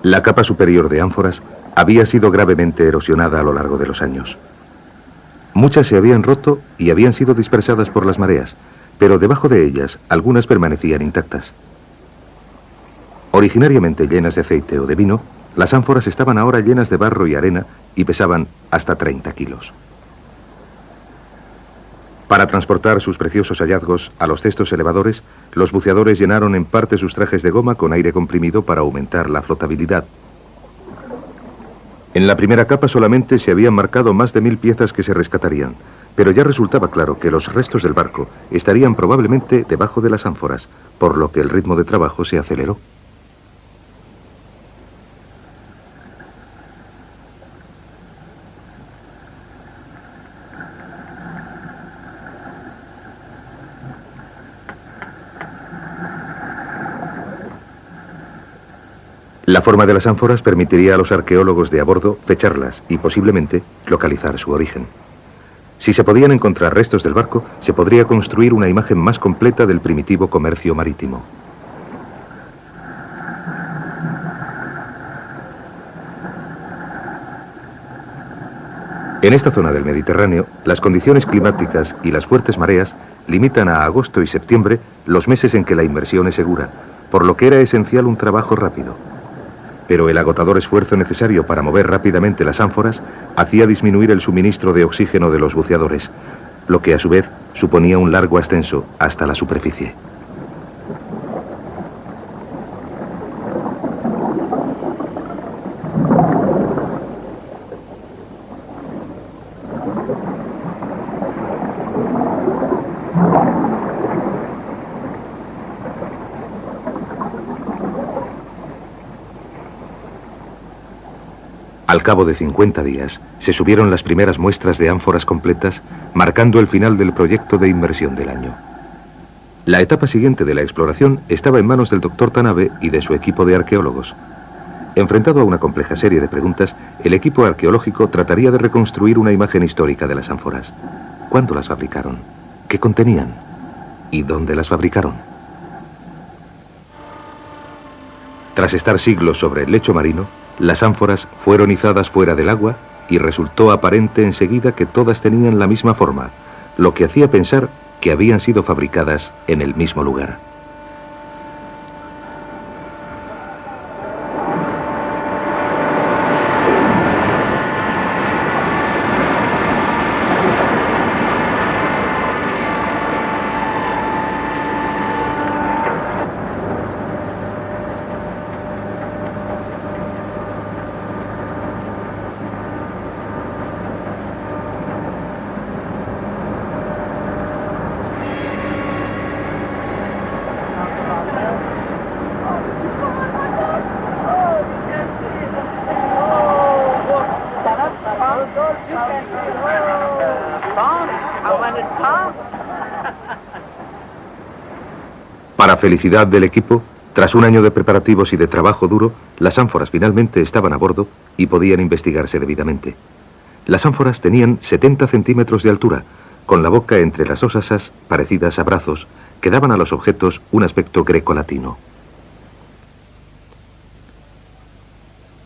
La capa superior de ánforas había sido gravemente erosionada a lo largo de los años. Muchas se habían roto y habían sido dispersadas por las mareas, pero debajo de ellas algunas permanecían intactas. Originariamente llenas de aceite o de vino, las ánforas estaban ahora llenas de barro y arena y pesaban hasta 30 kilos. Para transportar sus preciosos hallazgos a los cestos elevadores, los buceadores llenaron en parte sus trajes de goma con aire comprimido para aumentar la flotabilidad. En la primera capa solamente se habían marcado más de 1000 piezas que se rescatarían, pero ya resultaba claro que los restos del barco estarían probablemente debajo de las ánforas, por lo que el ritmo de trabajo se aceleró. La forma de las ánforas permitiría a los arqueólogos de a bordo fecharlas y posiblemente localizar su origen. Si se podían encontrar restos del barco, se podría construir una imagen más completa del primitivo comercio marítimo. En esta zona del Mediterráneo, las condiciones climáticas y las fuertes mareas limitan a agosto y septiembre los meses en que la inmersión es segura, por lo que era esencial un trabajo rápido. pero el agotador esfuerzo necesario para mover rápidamente las ánforas hacía disminuir el suministro de oxígeno de los buceadores, lo que a su vez suponía un largo ascenso hasta la superficie. Al cabo de 50 días, se subieron las primeras muestras de ánforas completas, marcando el final del proyecto de inmersión del año. La etapa siguiente de la exploración estaba en manos del Dr. Tanabe y de su equipo de arqueólogos. Enfrentado a una compleja serie de preguntas, el equipo arqueológico trataría de reconstruir una imagen histórica de las ánforas. ¿Cuándo las fabricaron? ¿Qué contenían? ¿Y dónde las fabricaron? Tras estar siglos sobre el lecho marino, las ánforas fueron izadas fuera del agua y resultó aparente enseguida que todas tenían la misma forma, lo que hacía pensar que habían sido fabricadas en el mismo lugar. Para felicidad del equipo, tras un año de preparativos y de trabajo duro, las ánforas finalmente estaban a bordo y podían investigarse debidamente. Las ánforas tenían 70 centímetros de altura, con la boca entre las dos asas parecidas a brazos, que daban a los objetos un aspecto grecolatino.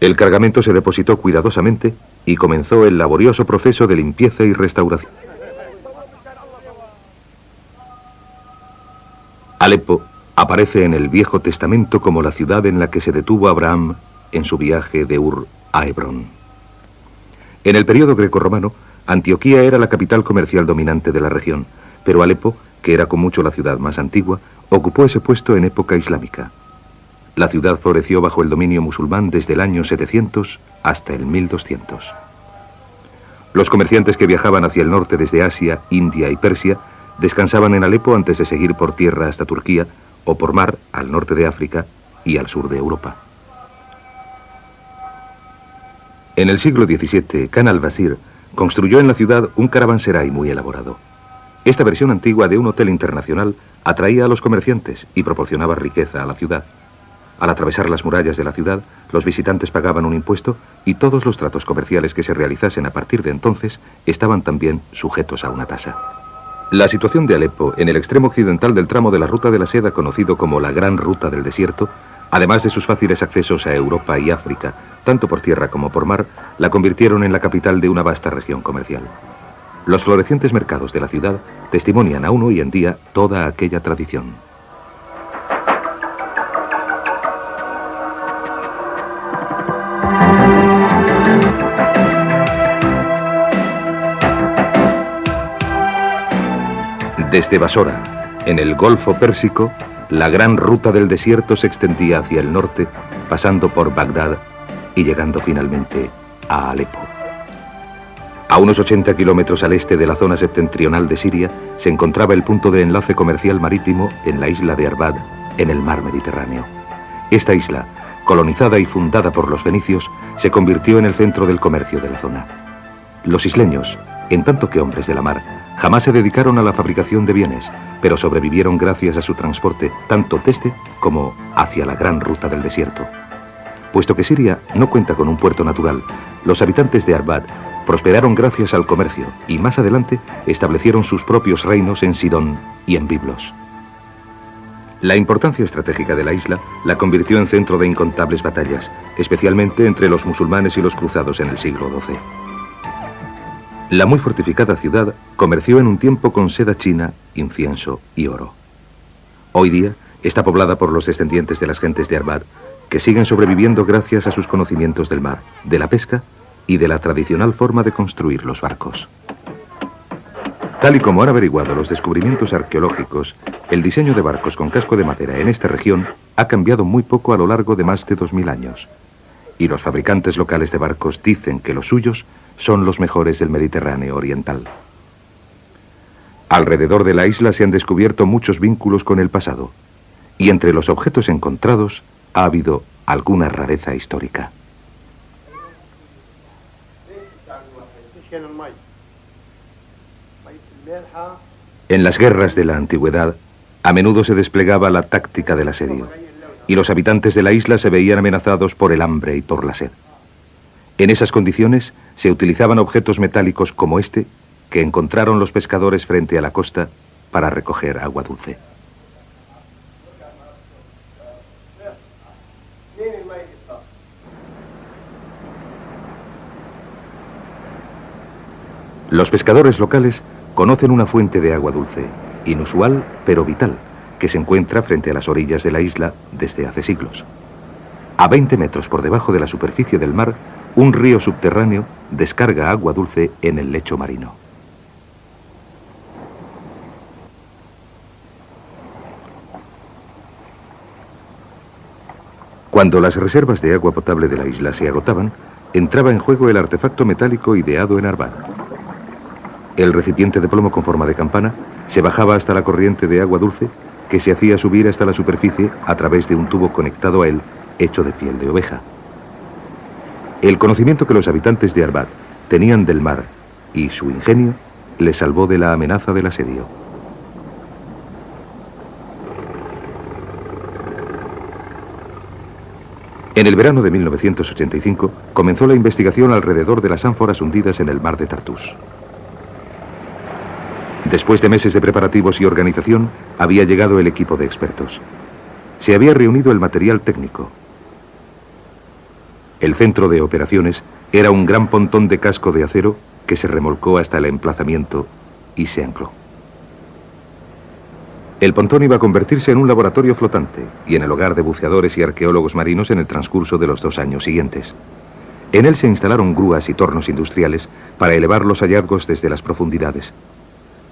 El cargamento se depositó cuidadosamente y comenzó el laborioso proceso de limpieza y restauración. Alepo aparece en el Viejo Testamento como la ciudad en la que se detuvo Abraham en su viaje de Ur a Hebrón. En el periodo grecorromano, Antioquía era la capital comercial dominante de la región, pero Alepo, que era con mucho la ciudad más antigua, ocupó ese puesto en época islámica. La ciudad floreció bajo el dominio musulmán desde el año 700 hasta el 1200. Los comerciantes que viajaban hacia el norte desde Asia, India y Persia descansaban en Alepo antes de seguir por tierra hasta Turquía o por mar al norte de África y al sur de Europa. En el siglo XVII, Khan al-Basir construyó en la ciudad un caravanserai muy elaborado. Esta versión antigua de un hotel internacional atraía a los comerciantes y proporcionaba riqueza a la ciudad. Al atravesar las murallas de la ciudad, los visitantes pagaban un impuesto y todos los tratos comerciales que se realizasen a partir de entonces estaban también sujetos a una tasa. La situación de Alepo, en el extremo occidental del tramo de la Ruta de la Seda conocido como la Gran Ruta del Desierto, además de sus fáciles accesos a Europa y África, tanto por tierra como por mar, la convirtieron en la capital de una vasta región comercial. Los florecientes mercados de la ciudad testimonian aún hoy en día toda aquella tradición. Desde Basora, en el Golfo Pérsico, la Gran Ruta del Desierto se extendía hacia el norte, pasando por Bagdad y llegando finalmente a Alepo. A unos 80 kilómetros al este de la zona septentrional de Siria se encontraba el punto de enlace comercial marítimo en la isla de Arbad, en el mar Mediterráneo. Esta isla, colonizada y fundada por los fenicios, se convirtió en el centro del comercio de la zona. Los isleños, en tanto que hombres de la mar, jamás se dedicaron a la fabricación de bienes, pero sobrevivieron gracias a su transporte tanto desde como hacia la Gran Ruta del Desierto. Puesto que Siria no cuenta con un puerto natural, los habitantes de Arbad prosperaron gracias al comercio y más adelante establecieron sus propios reinos en Sidón y en Biblos. La importancia estratégica de la isla la convirtió en centro de incontables batallas, especialmente entre los musulmanes y los cruzados en el siglo XII. La muy fortificada ciudad comerció en un tiempo con seda china, incienso y oro. Hoy día está poblada por los descendientes de las gentes de Arbad, que siguen sobreviviendo gracias a sus conocimientos del mar, de la pesca y de la tradicional forma de construir los barcos. Tal y como han averiguado los descubrimientos arqueológicos, el diseño de barcos con casco de madera en esta región ha cambiado muy poco a lo largo de más de 2000 años. Y los fabricantes locales de barcos dicen que los suyos son los mejores del Mediterráneo oriental. Alrededor de la isla se han descubierto muchos vínculos con el pasado, y entre los objetos encontrados ha habido alguna rareza histórica. En las guerras de la antigüedad, a menudo se desplegaba la táctica del asedio, y los habitantes de la isla se veían amenazados por el hambre y por la sed. En esas condiciones se utilizaban objetos metálicos como este, que encontraron los pescadores frente a la costa para recoger agua dulce. Los pescadores locales conocen una fuente de agua dulce, inusual pero vital, que se encuentra frente a las orillas de la isla desde hace siglos. A 20 metros por debajo de la superficie del mar, un río subterráneo descarga agua dulce en el lecho marino. Cuando las reservas de agua potable de la isla se agotaban, entraba en juego el artefacto metálico ideado en Arbat. El recipiente de plomo con forma de campana se bajaba hasta la corriente de agua dulce que se hacía subir hasta la superficie a través de un tubo conectado a él, hecho de piel de oveja. El conocimiento que los habitantes de Arbat tenían del mar y su ingenio les salvó de la amenaza del asedio. En el verano de 1985 comenzó la investigación alrededor de las ánforas hundidas en el mar de Tartus. Después de meses de preparativos y organización, había llegado el equipo de expertos. Se había reunido el material técnico. El centro de operaciones era un gran pontón de casco de acero que se remolcó hasta el emplazamiento y se ancló. El pontón iba a convertirse en un laboratorio flotante y en el hogar de buceadores y arqueólogos marinos en el transcurso de los 2 años siguientes. En él se instalaron grúas y tornos industriales para elevar los hallazgos desde las profundidades.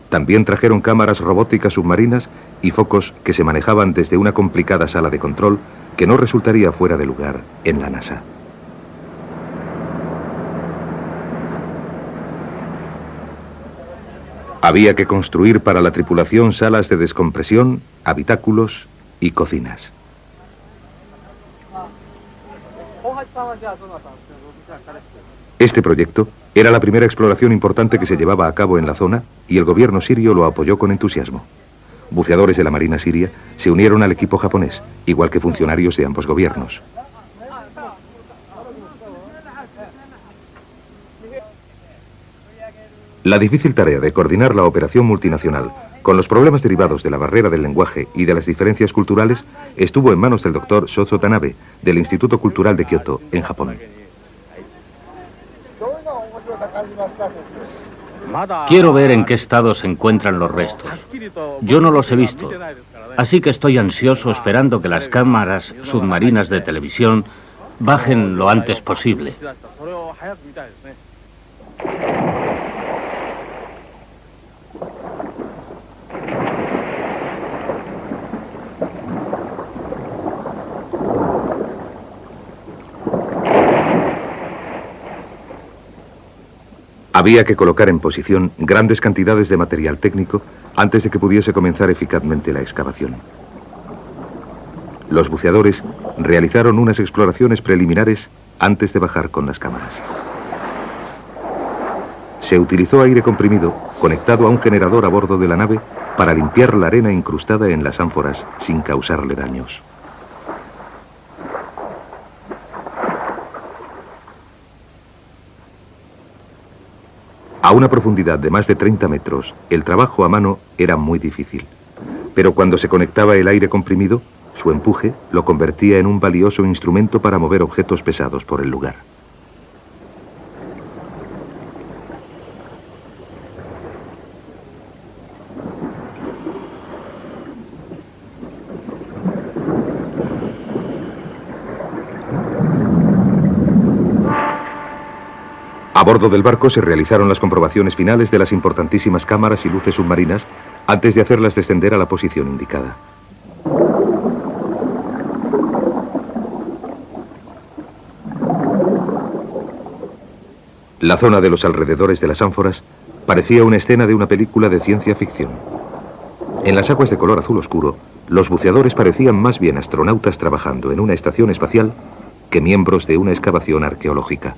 También trajeron cámaras robóticas submarinas y focos que se manejaban desde una complicada sala de control que no resultaría fuera de lugar en la NASA. Había que construir para la tripulación salas de descompresión, habitáculos y cocinas. Este proyecto era la primera exploración importante que se llevaba a cabo en la zona y el gobierno sirio lo apoyó con entusiasmo. Buceadores de la Marina siria se unieron al equipo japonés, igual que funcionarios de ambos gobiernos. La difícil tarea de coordinar la operación multinacional con los problemas derivados de la barrera del lenguaje y de las diferencias culturales estuvo en manos del doctor Shozo Tanabe, del Instituto Cultural de Kioto, en Japón. Quiero ver en qué estado se encuentran los restos. Yo no los he visto, así que estoy ansioso esperando que las cámaras submarinas de televisión bajen lo antes posible. Había que colocar en posición grandes cantidades de material técnico antes de que pudiese comenzar eficazmente la excavación. Los buceadores realizaron unas exploraciones preliminares antes de bajar con las cámaras. Se utilizó aire comprimido conectado a un generador a bordo de la nave para limpiar la arena incrustada en las ánforas sin causarle daños. A una profundidad de más de 30 metros, el trabajo a mano era muy difícil. Pero cuando se conectaba el aire comprimido, su empuje lo convertía en un valioso instrumento para mover objetos pesados por el lugar. bordo del barco se realizaron las comprobaciones finales de las importantísimas cámaras y luces submarinas antes de hacerlas descender a la posición indicada. La zona de los alrededores de las ánforas parecía una escena de una película de ciencia ficción. En las aguas de color azul oscuro, los buceadores parecían más bien astronautas trabajando en una estación espacial que miembros de una excavación arqueológica.